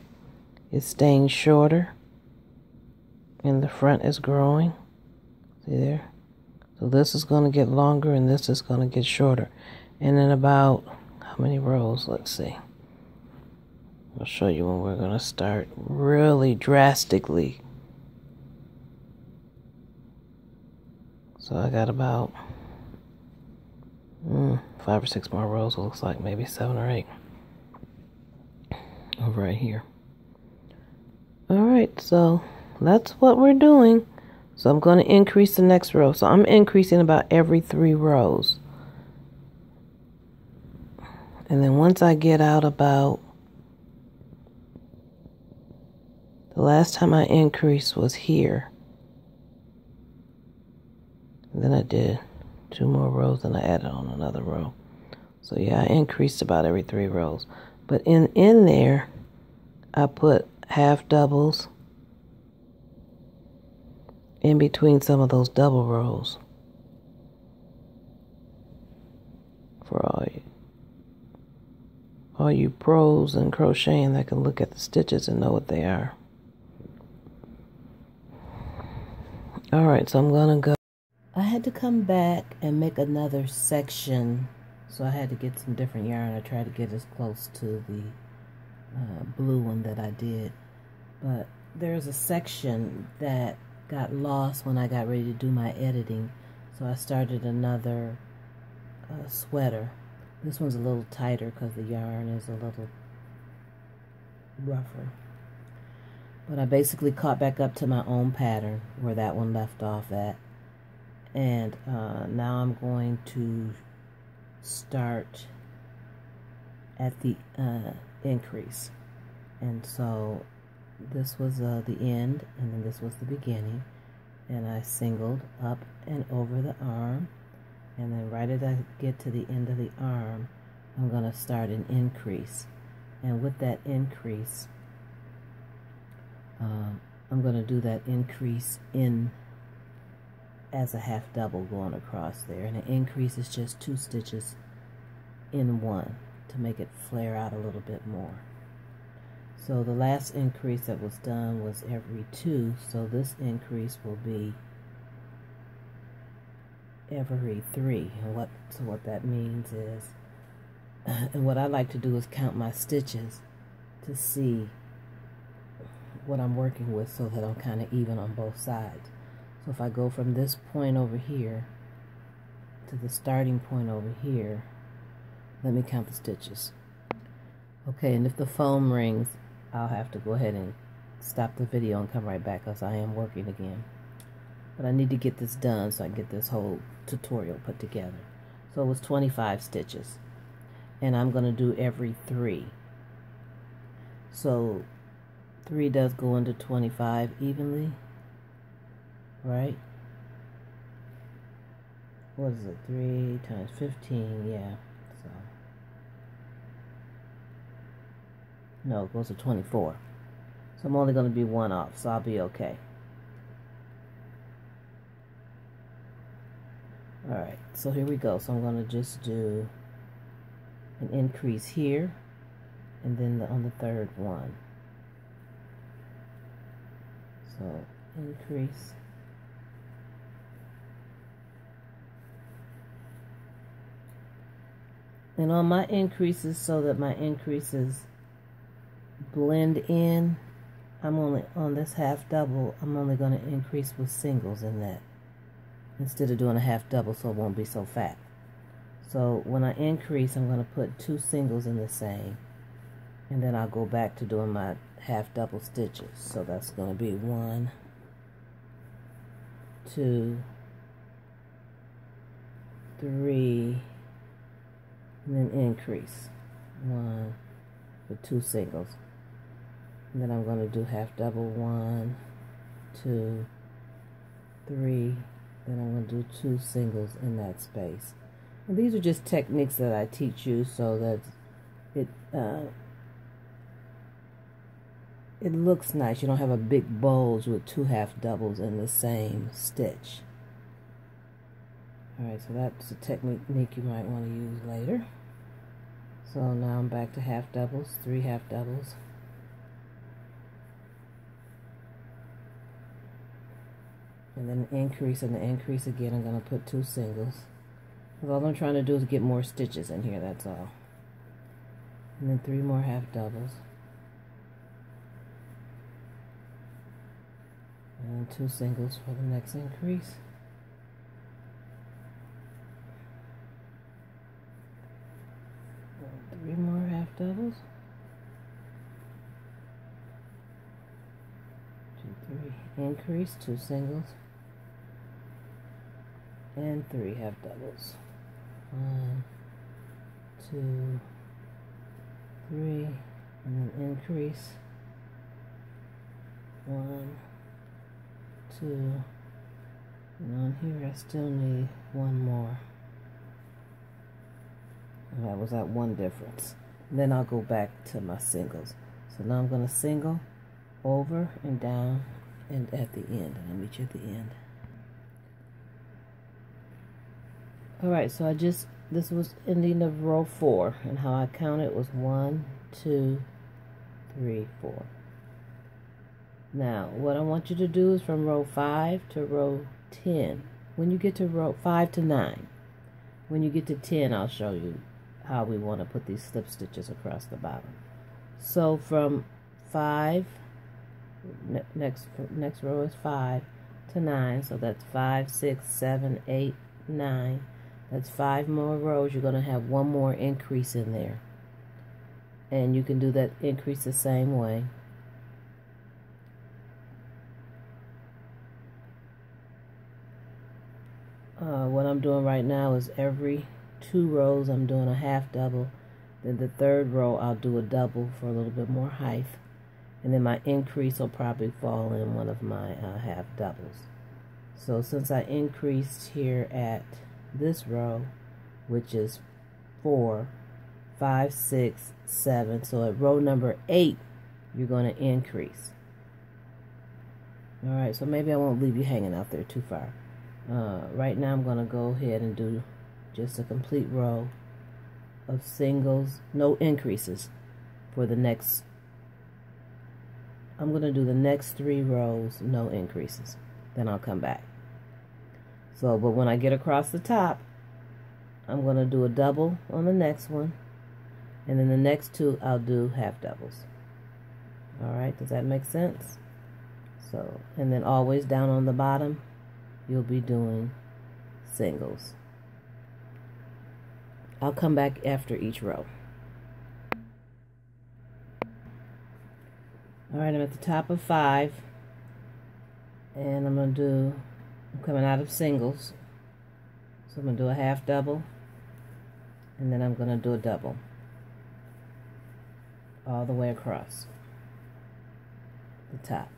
[SPEAKER 1] is staying shorter and the front is growing. See there? So this is going to get longer and this is going to get shorter. And in about, how many rows? Let's see. I'll show you when we're going to start really drastically. So I got about 5 or 6 more rows. It looks like maybe 7 or 8 over right here. All right, so that's what we're doing. So I'm going to increase the next row. So I'm increasing about every 3 rows. And then once I get out about, the last time I increased was here. And then I did 2 more rows and I added on another row. So yeah, I increased about every 3 rows. But in there, I put half doubles in between some of those double rows for all you pros in crocheting that can look at the stitches and know what they are. Alright, so I'm gonna go. I had to come back and make another section, so I had to get some different yarn. I tried to get as close to the blue one that I did, but there's a section that got lost when I got ready to do my editing, so I started another sweater. This one's a little tighter because the yarn is a little rougher, but I basically caught back up to my own pattern where that one left off at, and now I'm going to start at the increase. And so this was the end, and then this was the beginning, and I singled up and over the arm, and then right as I get to the end of the arm, I'm going to start an increase. And with that increase, I'm going to do that increase in as a half double going across there, and an increase is just 2 stitches in one to make it flare out a little bit more. So the last increase that was done was every 2, so this increase will be every 3. And what that means is, and what I like to do is count my stitches to see what I'm working with so that I'm kind of even on both sides. So if I go from this point over here to the starting point over here, let me count the stitches. Okay, and if the phone rings, I'll have to go ahead and stop the video and come right back because I am working again. But I need to get this done so I can get this whole tutorial put together. So it was 25 stitches, and I'm going to do every 3. So 3 does go into 25 evenly, right? What is it? 3 times 15, yeah. So no, it goes to 24. So I'm only going to be 1 off, so I'll be okay. Alright, so here we go. So I'm going to just do an increase here, and then on the third one. So increase. And on my increases, so that my increases blend in, I'm only on this half double, I'm only going to increase with singles in that, instead of doing a half double, so it won't be so fat. So when I increase, I'm going to put 2 singles in the same, and then I'll go back to doing my half double stitches. So that's going to be 1, 2, 3, and then increase 1 with 2 singles, and then I'm going to do half double 1, 2, 3, then I'm going to do 2 singles in that space. And these are just techniques that I teach you so that it looks nice. You don't have a big bulge with 2 half doubles in the same stitch. Alright, so that's a technique you might want to use later. So now I'm back to half doubles, 3 half doubles. And then an increase, and the increase again, I'm going to put 2 singles. Because all I'm trying to do is get more stitches in here, that's all. And then 3 more half doubles. And 2 singles for the next increase. And 3 more half doubles. 2, 3. Increase, 2 singles. And 3 half doubles. 1, 2, 3, and then increase. 1, 2, and on here I still need 1 more. And that was that 1 difference. And then I'll go back to my singles. So now I'm going to single over and down and at the end, and I'll meet you at the end. Alright, so this was ending of row 4, and how I counted was 1, 2, 3, 4. Now, what I want you to do is from row 5 to row 10. When you get to row 5 to 9, when you get to 10, I'll show you how we want to put these slip stitches across the bottom. So from 5, next row is 5 to 9, so that's 5, 6, 7, 8, 9. That's 5 more rows. You're going to have one more increase in there. And you can do that increase the same way. What I'm doing right now is every 2 rows I'm doing a half double. Then the 3rd row I'll do a double for a little bit more height. And then my increase will probably fall in one of my half doubles. So since I increased here at this row, which is 4, 5, 6, 7, so at row number 8 you're going to increase. Alright, so maybe I won't leave you hanging out there too far. Right now I'm going to go ahead and do just a complete row of singles, no increases for the next. I'm going to do the next 3 rows, no increases. Then I'll come back. So, but when I get across the top, I'm going to do a double on the next one, and then the next 2 I'll do half doubles. Alright, does that make sense? So, and then always down on the bottom, you'll be doing singles. I'll come back after each row. Alright, I'm at the top of 5, and I'm coming out of singles, so I'm going to do a half double, and then I'm going to do a double all the way across the top.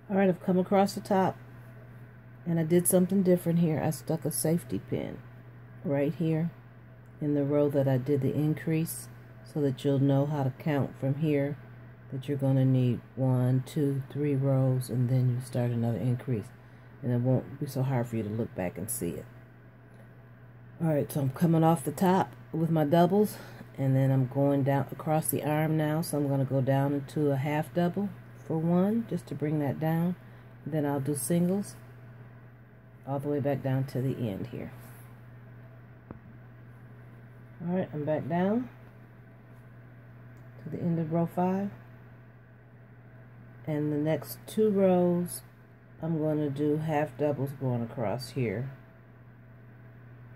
[SPEAKER 1] Alright, I've come across the top, and I did something different here. I stuck a safety pin right here in the row that I did the increase, so that you'll know how to count from here, that you're going to need 1, 2, 3 rows, and then you start another increase, and it won't be so hard for you to look back and see it. Alright, so I'm coming off the top with my doubles, and then I'm going down across the arm now, so I'm going to go down into a half double for 1, just to bring that down. Then I'll do singles all the way back down to the end here. Alright, I'm back down to the end of row 5, and the next 2 rows I'm going to do half doubles going across here,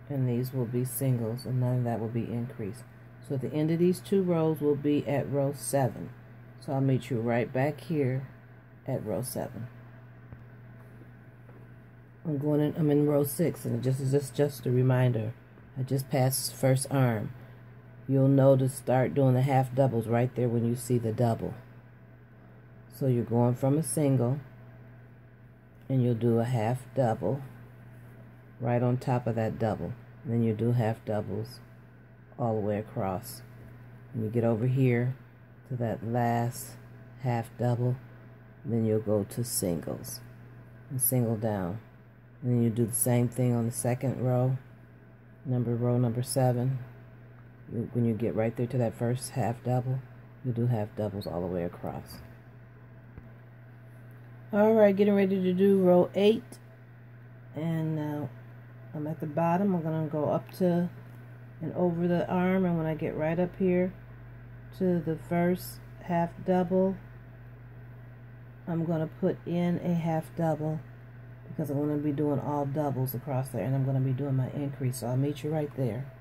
[SPEAKER 1] and these will be singles, and none of that will be increased. So at the end of these 2 rows will be at row 7, so I'll meet you right back here at row 7. I'm in row 6, and just a reminder, I just passed the first arm. You'll know to start doing the half doubles right there when you see the double. So you're going from a single, and you'll do a half double right on top of that double. And then you do half doubles all the way across. And you get over here to that last half double, and then you'll go to singles and single down. And then you do the same thing on the second row, row number 7. When you get right there to that first half double, you do half doubles all the way across. Alright, getting ready to do row 8, and now I'm at the bottom. I'm going to go up to and over the arm, and when I get right up here to the first half double, I'm going to put in a half double, because I'm going to be doing all doubles across there, and I'm going to be doing my increase, so I'll meet you right there.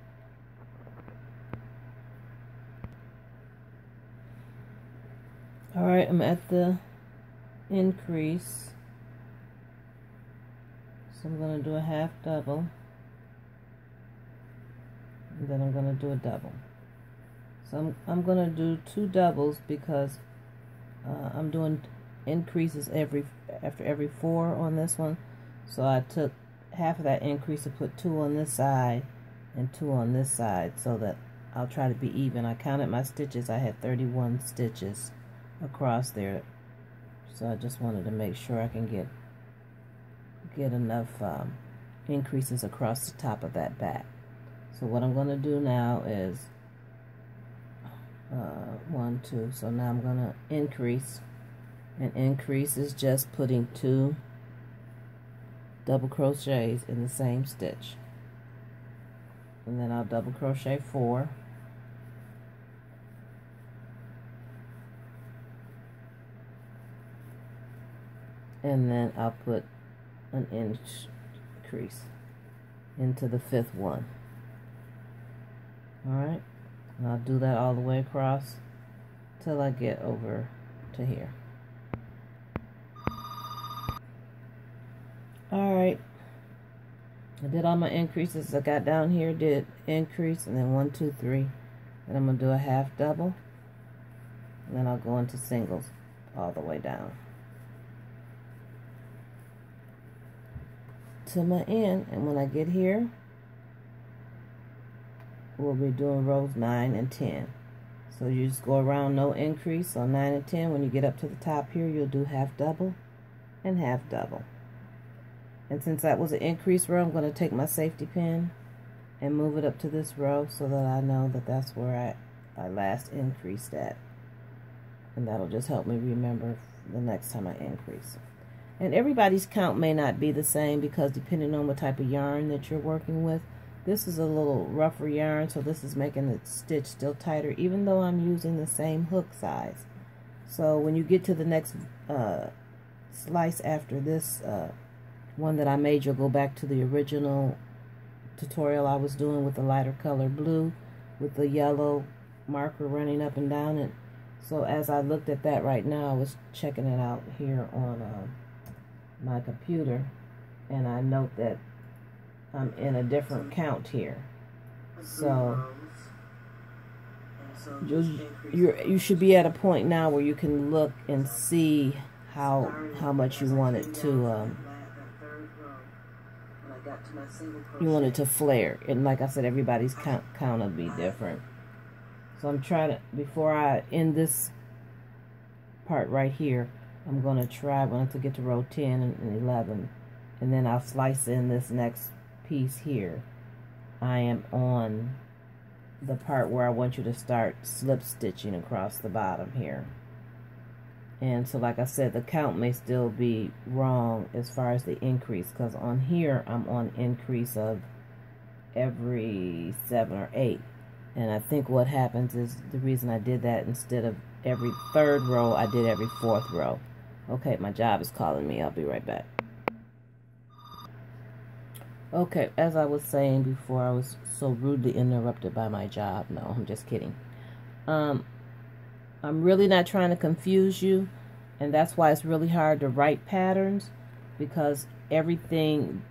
[SPEAKER 1] Alright, I'm at the increase, so I'm going to do a half double, and then I'm going to do a double. So I'm going to do 2 doubles, because I'm doing increases after every 4 on this one. So I took half of that increase to put 2 on this side and 2 on this side, so that I'll try to be even. I counted my stitches. I had 31 stitches across there. So I just wanted to make sure I can get enough increases across the top of that back. So what I'm going to do now is 1, 2. So now I'm going to increase. And increase is just putting 2 double crochets in the same stitch. And then I'll double crochet 4. And then I'll put an increase into the 5th one. Alright, and I'll do that all the way across till I get over to here. Alright, I did all my increases. I got down here, did increase, and then 1, 2, 3. And I'm going to do a half double. And then I'll go into singles all the way down to my end. And when I get here, we'll be doing rows 9 and 10. So you just go around, no increase on 9 and 10. When you get up to the top here, you'll do half double and half double. And since that was an increase row, I'm going to take my safety pin and move it up to this row so that I know that that's where I last increased at. And that'll just help me remember the next time I increase. And everybody's count may not be the same because depending on what type of yarn that you're working with, this is a little rougher yarn, so this is making the stitch still tighter, even though I'm using the same hook size. So when you get to the next slice after this one that I made, you'll go back to the original tutorial I was doing with the lighter color blue with the yellow marker running up and down it. So as I looked at that right now, I was checking it out here on my computer, and I note that I'm in a different count here. So you should be at a point now where you can look and see how much you want it to flare. And like I said, everybody's count will be different. So I'm trying to, before I end this part right here, I'm going to try, once I get to row 10 and 11, and then I'll slice in this next piece here. I am on the part where I want you to start slip stitching across the bottom here. And so like I said, the count may still be wrong as far as the increase, because on here I'm on increase of every 7 or 8. And I think what happens is, the reason I did that, instead of every 3rd row, I did every 4th row. Okay, my job is calling me. I'll be right back. Okay, as I was saying before, I was so rudely interrupted by my job. No, I'm just kidding. I'm really not trying to confuse you, and that's why it's really hard to write patterns, because everything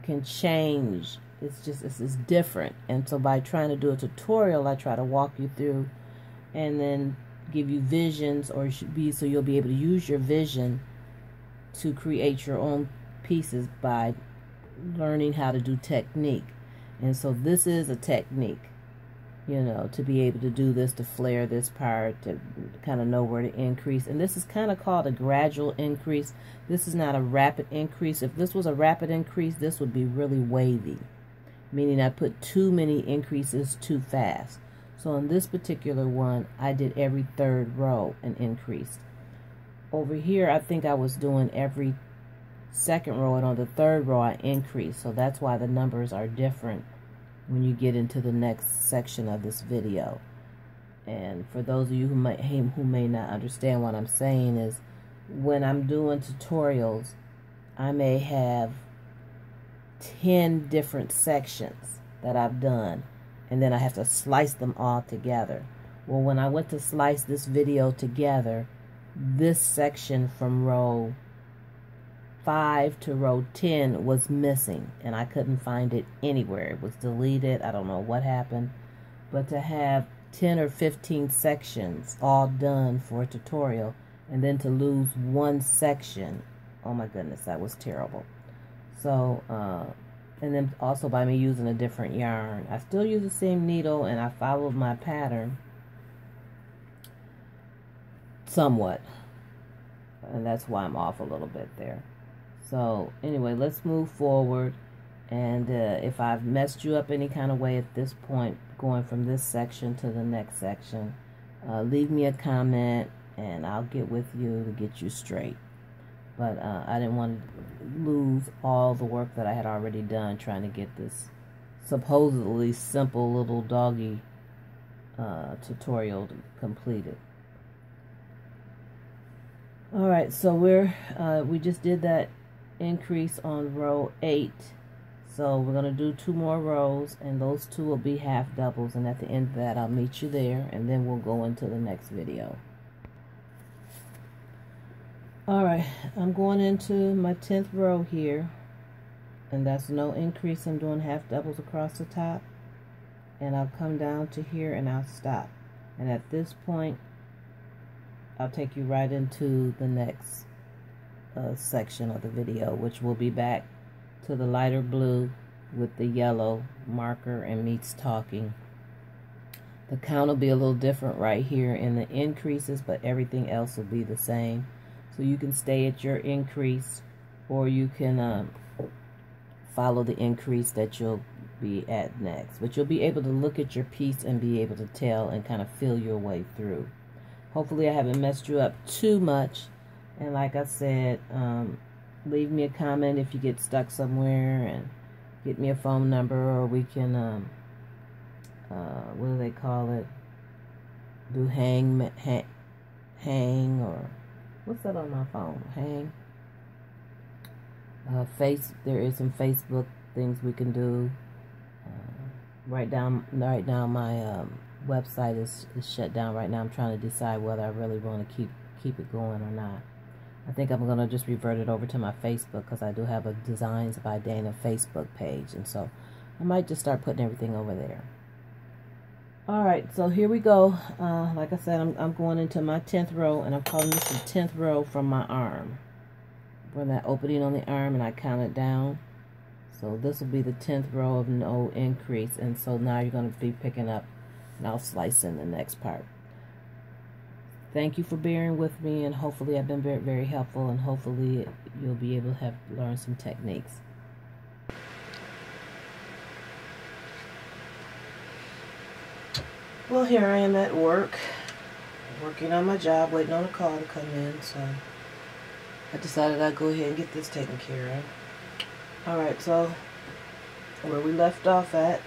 [SPEAKER 1] can change. It's different. And so by trying to do a tutorial, I try to walk you through and then give you visions, or so you'll be able to use your vision to create your own pieces by learning how to do technique. And so this is a technique, you know, to be able to do this, to flare this part, to kind of know where to increase. And this is kind of called a gradual increase. This is not a rapid increase. If this was a rapid increase, this would be really wavy, meaning I put too many increases too fast. So in this particular one, I did every 3rd row and increased. Over here, I think I was doing every 2nd row, and on the 3rd row, I increased. So that's why the numbers are different when you get into the next section of this video. And for those of you who may not understand what I'm saying, is when I'm doing tutorials, I may have 10 different sections that I've done, and then I have to slice them all together. Well, when I went to slice this video together, this section from row 5 to row 10 was missing, and I couldn't find it anywhere. It was deleted. I don't know what happened. But to have 10 or 15 sections all done for a tutorial, and then to lose one section, oh my goodness, that was terrible. So, and then also by me using a different yarn. I still use the same needle, and I followed my pattern. somewhat, and that's why I'm off a little bit there. So anyway, let's move forward. And if I've messed you up any kind of way at this point, going from this section to the next section, leave me a comment and I'll get with you to get you straight. But I didn't want to lose all the work that I had already done trying to get this supposedly simple little doggy tutorial completed. Alright, so we just did that increase on row 8. So we're going to do 2 more rows, and those 2 will be half doubles, and at the end of that I'll meet you there, and then we'll go into the next video. Alright, I'm going into my 10th row here, and that's no increase. I'm doing half doubles across the top, and I'll come down to here and I'll stop. And at this point I'll take you right into the next section of the video, which will be back to the lighter blue with the yellow marker and meets talking. The count will be a little different right here in the increases, but everything else will be the same. So you can stay at your increase, or you can follow the increase that you'll be at next. But you'll be able to look at your piece and be able to tell and kind of feel your way through. Hopefully I haven't messed you up too much. And like I said, leave me a comment if you get stuck somewhere, and get me a phone number, or we can, what do they call it? Do hang, or what's that on my phone? Hang. There is some Facebook things we can do. Right now my website is shut down right now. I'm trying to decide whether I really want to keep it going or not. I think I'm going to just revert it over to my Facebook, because I do have a Designs by Dana Facebook page, and so I might just start putting everything over there. Alright, so here we go. Like I said, I'm going into my 10th row, and I'm calling this the 10th row from my arm. From that opening on the arm, and I count it down. So this will be the 10th row of no increase, and so now you're going to be picking up, and I'll slice in the next part. Thank you for bearing with me, and hopefully I've been very, very helpful, and hopefully you'll be able to learn some techniques. Well, here I am at work, working on my job, waiting on a call to come in, so I decided I'd go ahead and get this taken care of. Alright, so where we left off at,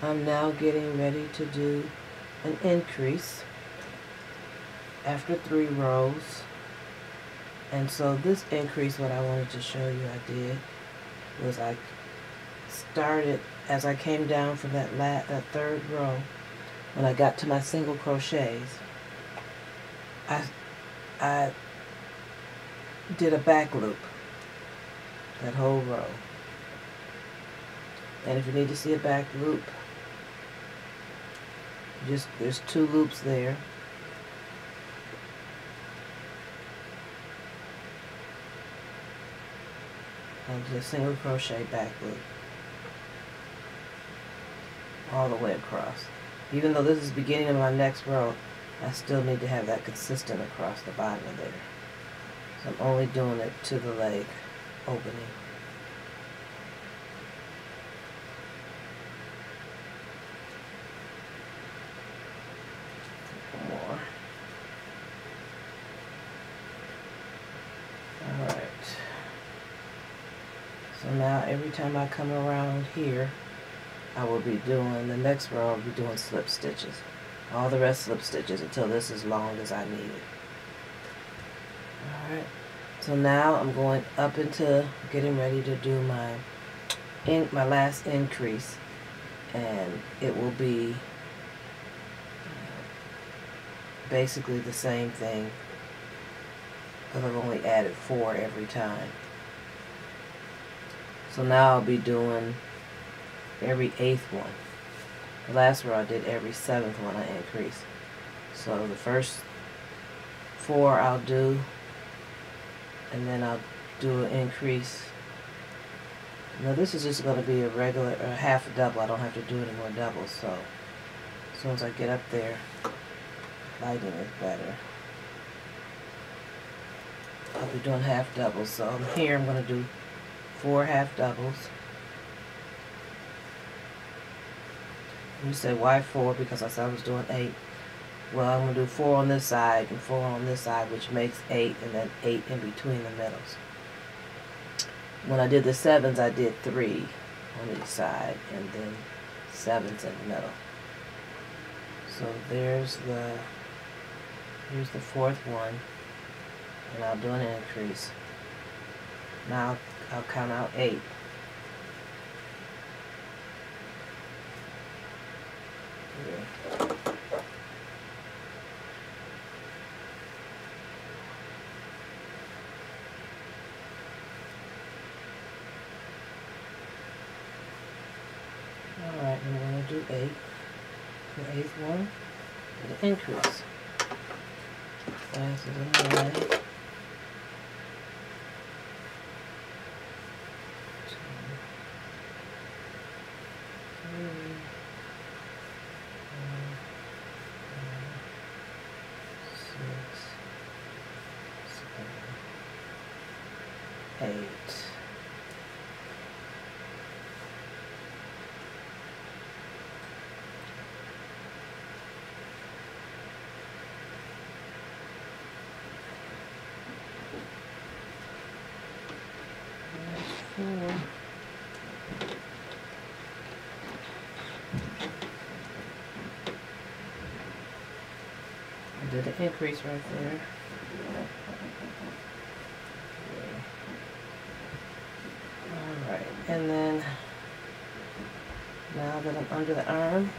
[SPEAKER 1] I'm now getting ready to do an increase after 3 rows. And so this increase, what I wanted to show you I did was I started, as I came down from that 3rd row, when I got to my single crochets, I did a back loop that whole row. And if you need to see a back loop, there's 2 loops there. And just single crochet back loop all the way across. Even though this is the beginning of my next row, I still need to have that consistent across the bottom of there. So I'm only doing it to the leg opening. More. Alright. So now every time I come around here, I will be doing, the next row I'll be doing slip stitches. All the rest slip stitches until this is long as I need it. Alright. So now I'm going up into getting ready to do my last increase, and it will be basically the same thing, because I've only added 4 every time. So now I'll be doing every 8th one. The last row I did every 7th one I increased. So the first 4 I'll do, and then I'll do an increase. Now this is just going to be a regular, or half a double. I don't have to do any more doubles. So as soon as I get up there, lighting is better. I'll be doing half doubles. So here I'm going to do 4 half doubles. You say why 4? Because I said I was doing 8. Well, I'm going to do 4 on this side and 4 on this side, which makes 8, and then 8 in between the middles. When I did the 7s, I did 3 on each side, and then 7s in the middle. So here's the 4th one, and I'll do an increase. Now I'll count out 8. Alright, I'm going to do 8. The 8th one, the increase. Glasses in the way. 2, 4, 3, 4, 5, 6, 7, 8. I did an increase right there. Alright, and then now that I'm under the arm,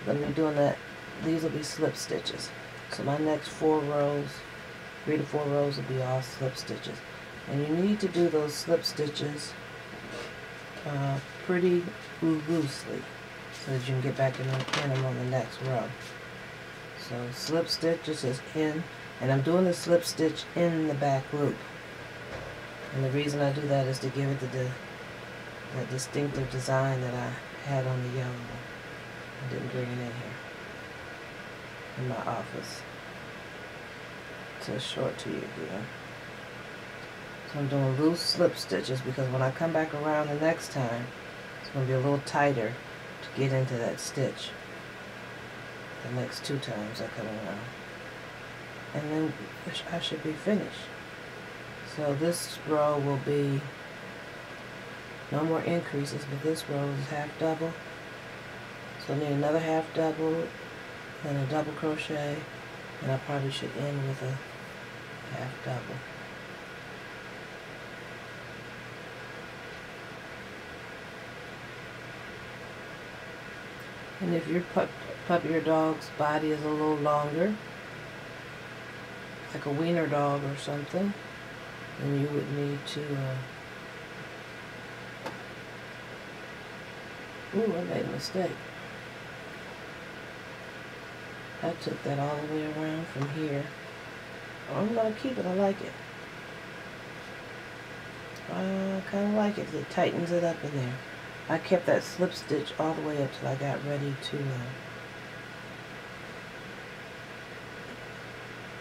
[SPEAKER 1] I'm going to be doing that. These will be slip stitches. So my next 4 rows, 3 to 4 rows will be all slip stitches. And you need to do those slip stitches pretty loosely so that you can get back in them on the next row. So slip stitches is in, and I'm doing the slip stitch in the back loop. And the reason I do that is to give it the distinctive design that I had on the yellow one. I didn't bring it in here in my office to show it to you again. So I'm doing loose slip stitches because when I come back around the next time, it's going to be a little tighter to get into that stitch the next 2 times I come around. And then I should be finished. So this row will be no more increases, but this row is half double. So I need another half double, then a double crochet, and I probably should end with a half double. And if your puppy or dog's body is a little longer, like a wiener dog or something, then you would need to, ooh, I made a mistake. I took that all the way around from here. Oh, I'm going to keep it, I like it. I kind of like it, it tightens it up in there. I kept that slip stitch all the way up till I got ready to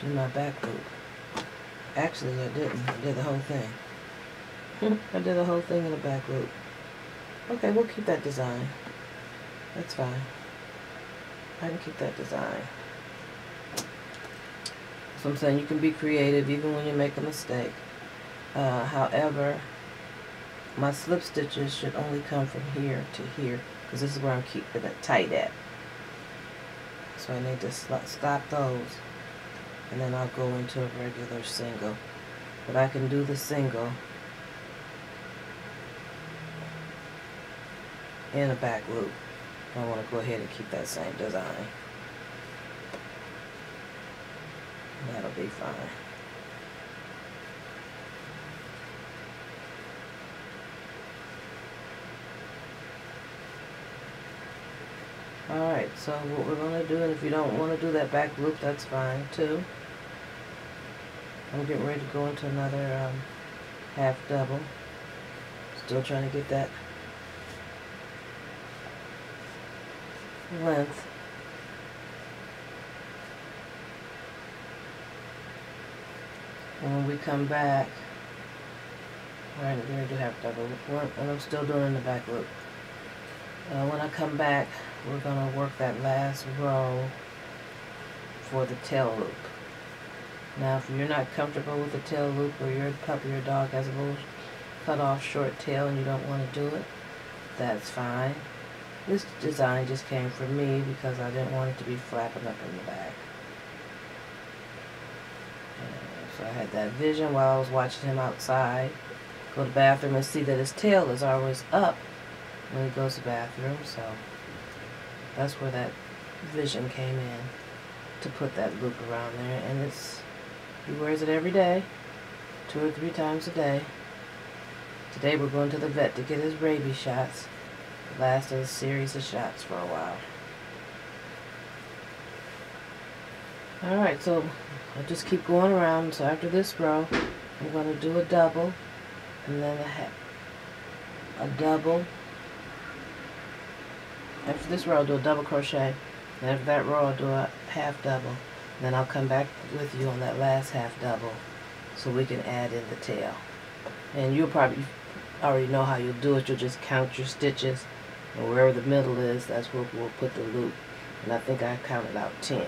[SPEAKER 1] do my back loop. Actually, I didn't. I did the whole thing. I did the whole thing in the back loop. Okay, we'll keep that design. That's fine. I can keep that design. So I'm saying you can be creative even when you make a mistake. However, my slip stitches should only come from here to here because this is where I'm keeping it tight at. So I need to stop those, and then I'll go into a regular single. But I can do the single in a back loop. I want to go ahead and keep that same design. That'll be fine. Alright, so what we're going to do, and if you don't want to do that back loop, that's fine too. I'm getting ready to go into another half double. Still trying to get that length. And when we come back, alright, we're going to do half double, and I'm still doing the back loop. When I come back, we're going to work that last row for the tail loop. Now, if you're not comfortable with the tail loop, or your puppy or dog has a little cut off short tail and you don't want to do it, that's fine. This design just came from me because I didn't want it to be flapping up in the back. So I had that vision while I was watching him outside go to the bathroom and see that his tail is always up when he goes to the bathroom. So that's where that vision came in, to put that loop around there. And he wears it every day, 2 or 3 times a day. Today we're going to the vet to get his rabies shots, the last of a series of shots for a while. Alright, so I'll just keep going around. So after this row, I'm going to do a double, and then a double. After this row, I'll do a double crochet, and after that row, I'll do a half double. And then I'll come back with you on that last half double so we can add in the tail. And you'll probably already know how you'll do it. You'll just count your stitches, and wherever the middle is, that's where we'll put the loop. And I think I counted out 10.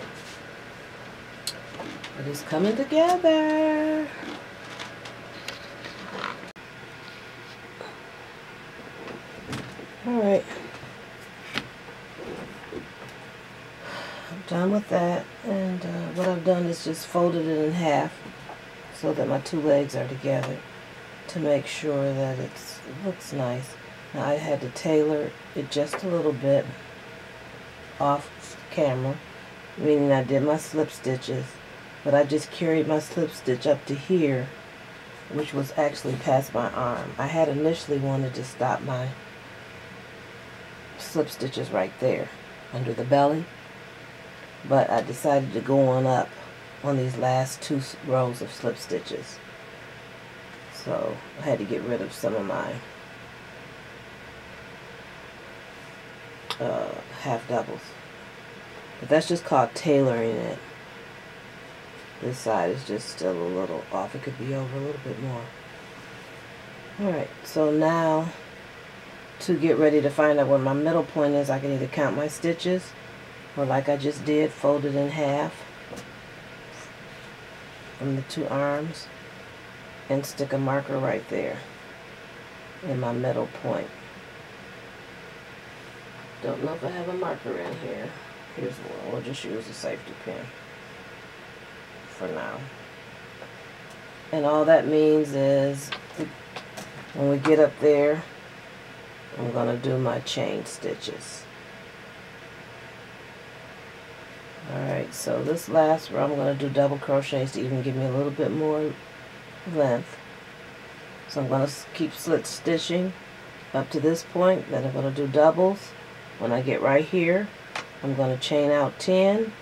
[SPEAKER 1] But it's coming together. Alright. I'm done with that. And what I've done is just folded it in half so that my 2 legs are together, to make sure that it looks nice. Now I had to tailor it just a little bit off camera, meaning I did my slip stitches, but I just carried my slip stitch up to here, which was actually past my arm. I had initially wanted to stop my slip stitches right there under the belly, but I decided to go on up on these last 2 rows of slip stitches. So I had to get rid of some of my half doubles. But that's just called tailoring it. This side is just still a little off. It could be over a little bit more. Alright, so now to get ready to find out where my middle point is, I can either count my stitches, or like I just did, fold it in half from the 2 arms and stick a marker right there in my middle point. Don't know if I have a marker in here. Here's one. We'll just use a safety pin for now. And all that means is when we get up there, I'm going to do my chain stitches. Alright, so this last row I'm going to do double crochets to even give me a little bit more length. So I'm going to keep slit stitching up to this point. Then I'm going to do doubles. When I get right here, I'm going to chain out 10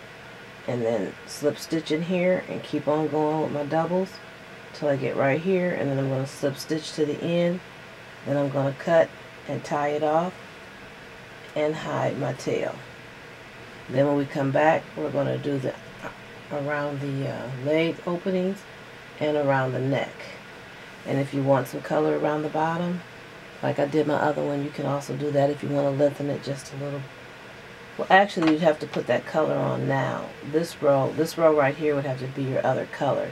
[SPEAKER 1] and then slip stitch in here and keep on going with my doubles till I get right here, and then I'm going to slip stitch to the end. Then I'm going to cut and tie it off and hide my tail. Then when we come back, we're going to do the around the leg openings and around the neck. And if you want some color around the bottom, like I did my other one, you can also do that if you want to lengthen it just a little. Well, actually, you'd have to put that color on now. This row right here would have to be your other color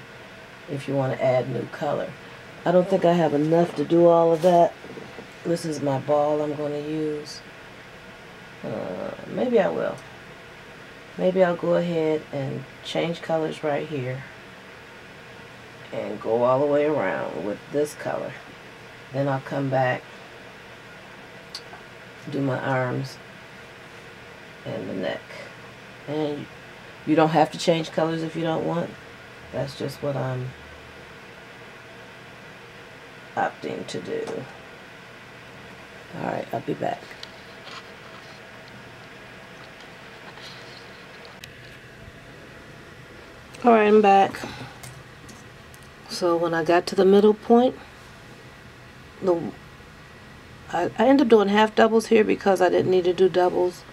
[SPEAKER 1] if you want to add new color. I don't think I have enough to do all of that. This is my ball I'm going to use. Maybe I will. Maybe I'll go ahead and change colors right here and go all the way around with this color. Then I'll come back, do my arms and the neck. And you don't have to change colors if you don't want. That's just what I'm opting to do. Alright, I'll be back. Alright, I'm back. So when I got to the middle point, I ended up doing half doubles here because I didn't need to do doubles.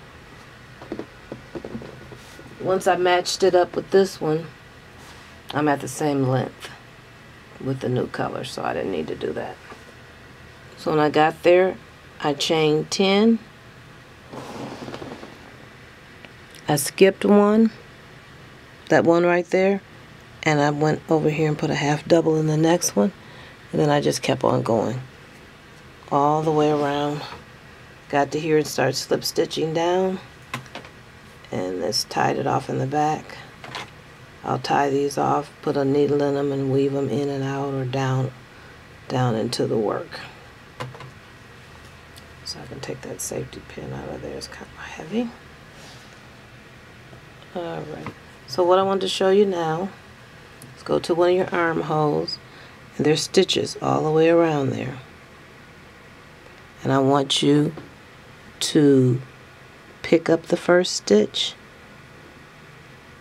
[SPEAKER 1] Once I matched it up with this one, I'm at the same length. with the new color, so I didn't need to do that. So when I got there, I chained 10. I skipped one, that one right there, and I went over here and put a half double in the next one, and then I just kept on going all the way around. Got to here and started slip stitching down, and this tied it off in the back. I'll tie these off, put a needle in them, and weave them in and out or down into the work. So I can take that safety pin out of there. It's kind of heavy. Alright, so what I want to show you now is go to one of your armholes, and there's stitches all the way around there. And I want you to pick up the first stitch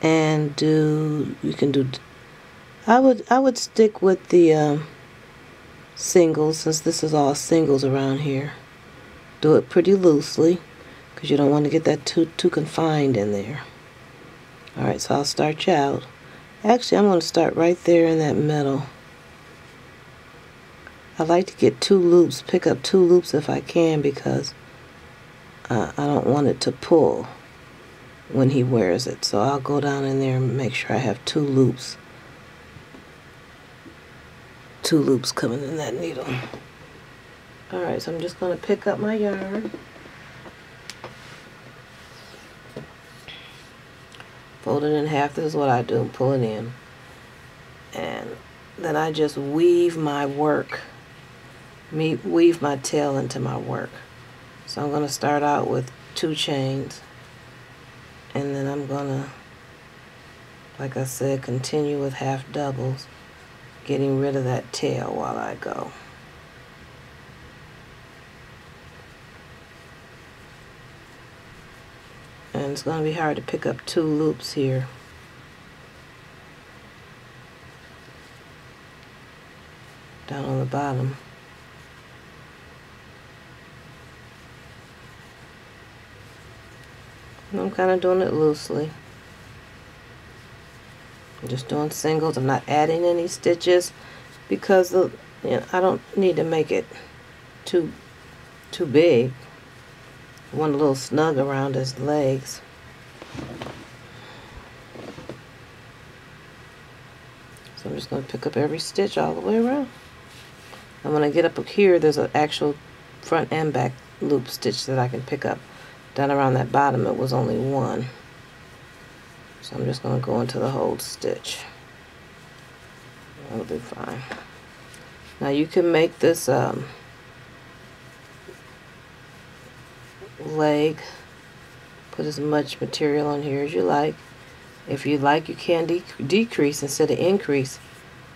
[SPEAKER 1] and you can do, I would stick with the singles, since this is all singles around here. Do it pretty loosely because you don't want to get that too confined in there. Alright, so I'll start you out. Actually, I'm going to start right there in that middle. I like to get 2 loops, pick up 2 loops if I can, because I don't want it to pull when he wears it. So I'll go down in there and make sure I have 2 loops. 2 loops coming in that needle. Alright, so I'm just going to pick up my yarn. Fold it in half. This is what I do. Pull it in. And then I just weave my work. Weave my tail into my work. So I'm going to start out with 2 chains. And then I'm going to, like I said, continue with half doubles, getting rid of that tail while I go. And it's going to be hard to pick up 2 loops here. Down on the bottom. And I'm kind of doing it loosely. I'm just doing singles. I'm not adding any stitches because I don't need to make it too big. I want a little snug around his legs. So I'm just going to pick up every stitch all the way around. And when I get up here, there's an actual front and back loop stitch that I can pick up. Down around that bottom, it was only 1. So I'm just going to go into the whole stitch. That'll be fine. Now you can make this leg, put as much material on here as you like. If you like, you can decrease instead of increase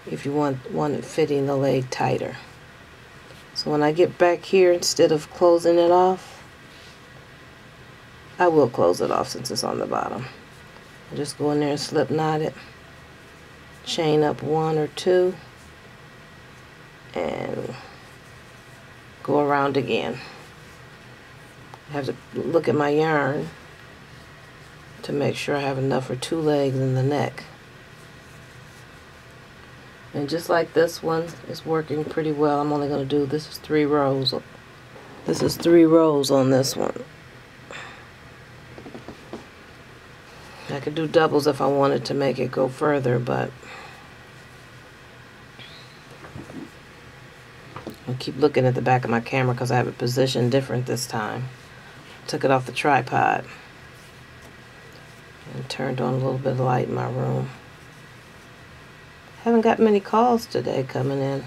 [SPEAKER 1] if you want it fitting the leg tighter. So when I get back here, instead of closing it off, I will close it off since it's on the bottom. I'll just go in there and slip knot it, chain up 1 or 2, and go around again. I have to look at my yarn to make sure I have enough for 2 legs in the neck. And just like this one is working pretty well, I'm only going to do, this is 3 rows. This is 3 rows on this one. I could do doubles if I wanted to make it go further, but I'll keep looking at the back of my camera because I have it positioned different this time. Took it off the tripod and turned on a little bit of light in my room. Haven't got many calls today coming in.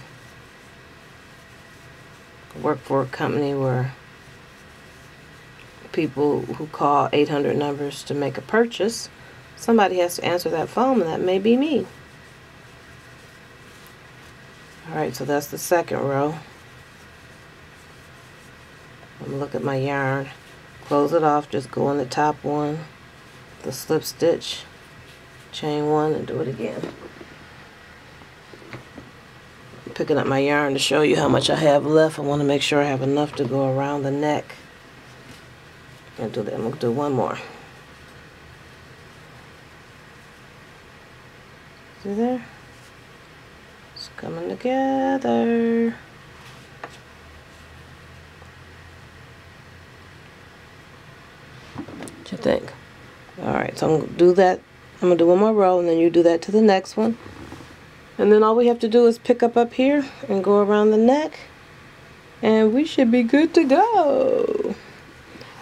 [SPEAKER 1] I work for a company where people who call 800 numbers to make a purchase, somebody has to answer that phone, and that may be me. Alright, so that's the second row. I'm gonna look at my yarn, close it off, just go on the top one, the slip stitch, chain 1, and do it again. Picking up my yarn to show you how much I have left. I want to make sure I have enough to go around the neck. And do that. I'm going to do 1 more. See there? Just coming together. What you think? Alright, so I'm going to do that. I'm going to do one more row, and then you do that to the next one. And then all we have to do is pick up here and go around the neck. And we should be good to go.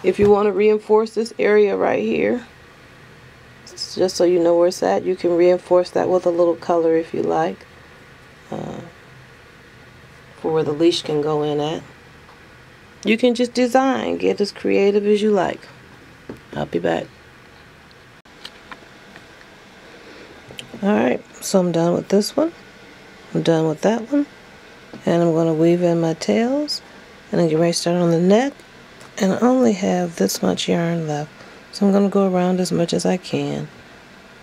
[SPEAKER 1] If you want to reinforce this area right here, just so you know where it's at, you can reinforce that with a little color if you like. For where the leash can go in at. You can just design, get as creative as you like. I'll be back. Alright, so I'm done with this one. I'm done with that one. And I'm going to weave in my tails. And then get ready to start on the neck. And I only have this much yarn left. So I'm going to go around as much as I can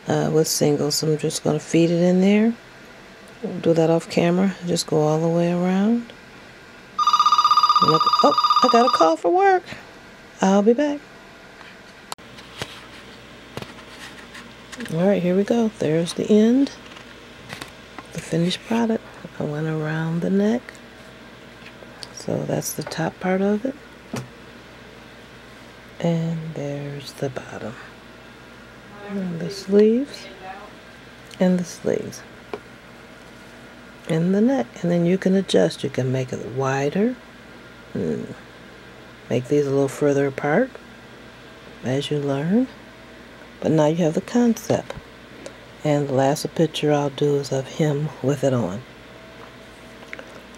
[SPEAKER 1] with singles. So I'm just going to feed it in there. We'll do that off camera. Just go all the way around. Oh, I got a call for work. I'll be back. Alright, here we go. There's the end. The finished product. I went around the neck. So that's the top part of it. And there's the bottom. And the sleeves. And the sleeves. And the neck. And then you can adjust. You can make it wider. And make these a little further apart as you learn. But now you have the concept. And the last picture I'll do is of him with it on.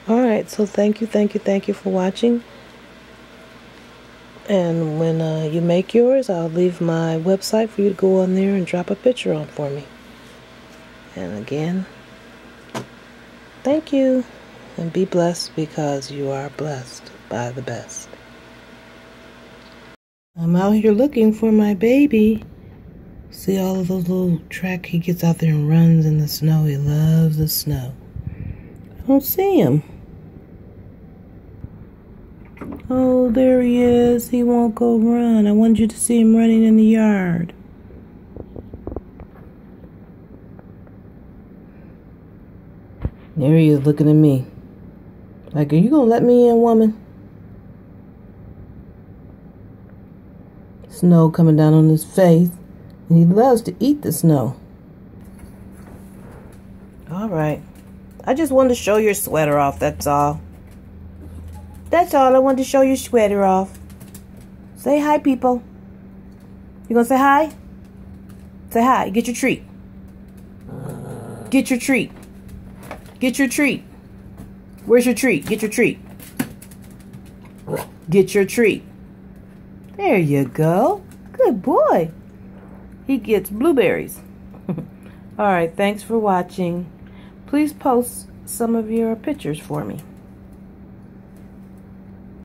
[SPEAKER 1] Alright, so thank you for watching. And when you make yours, I'll leave my website for you to go on there and drop a picture on for me. And again, thank you. And be blessed because you are blessed by the best. I'm out here looking for my baby. See all of those little tracks? He gets out there and runs in the snow. He loves the snow. I don't see him. Oh, there he is. He won't go run. I wanted you to see him running in the yard. There he is looking at me. Like, are you gonna let me in, woman? Snow coming down on his face. And he loves to eat the snow. Alright. I just wanted to show your sweater off, that's all. That's all. I wanted to show your sweater off. Say hi, people. You gonna say hi? Say hi. Get your treat. Get your treat. Get your treat. Where's your treat? Get your treat. Get your treat. There you go. Good boy. He gets blueberries. Alright, thanks for watching. Please post some of your pictures for me.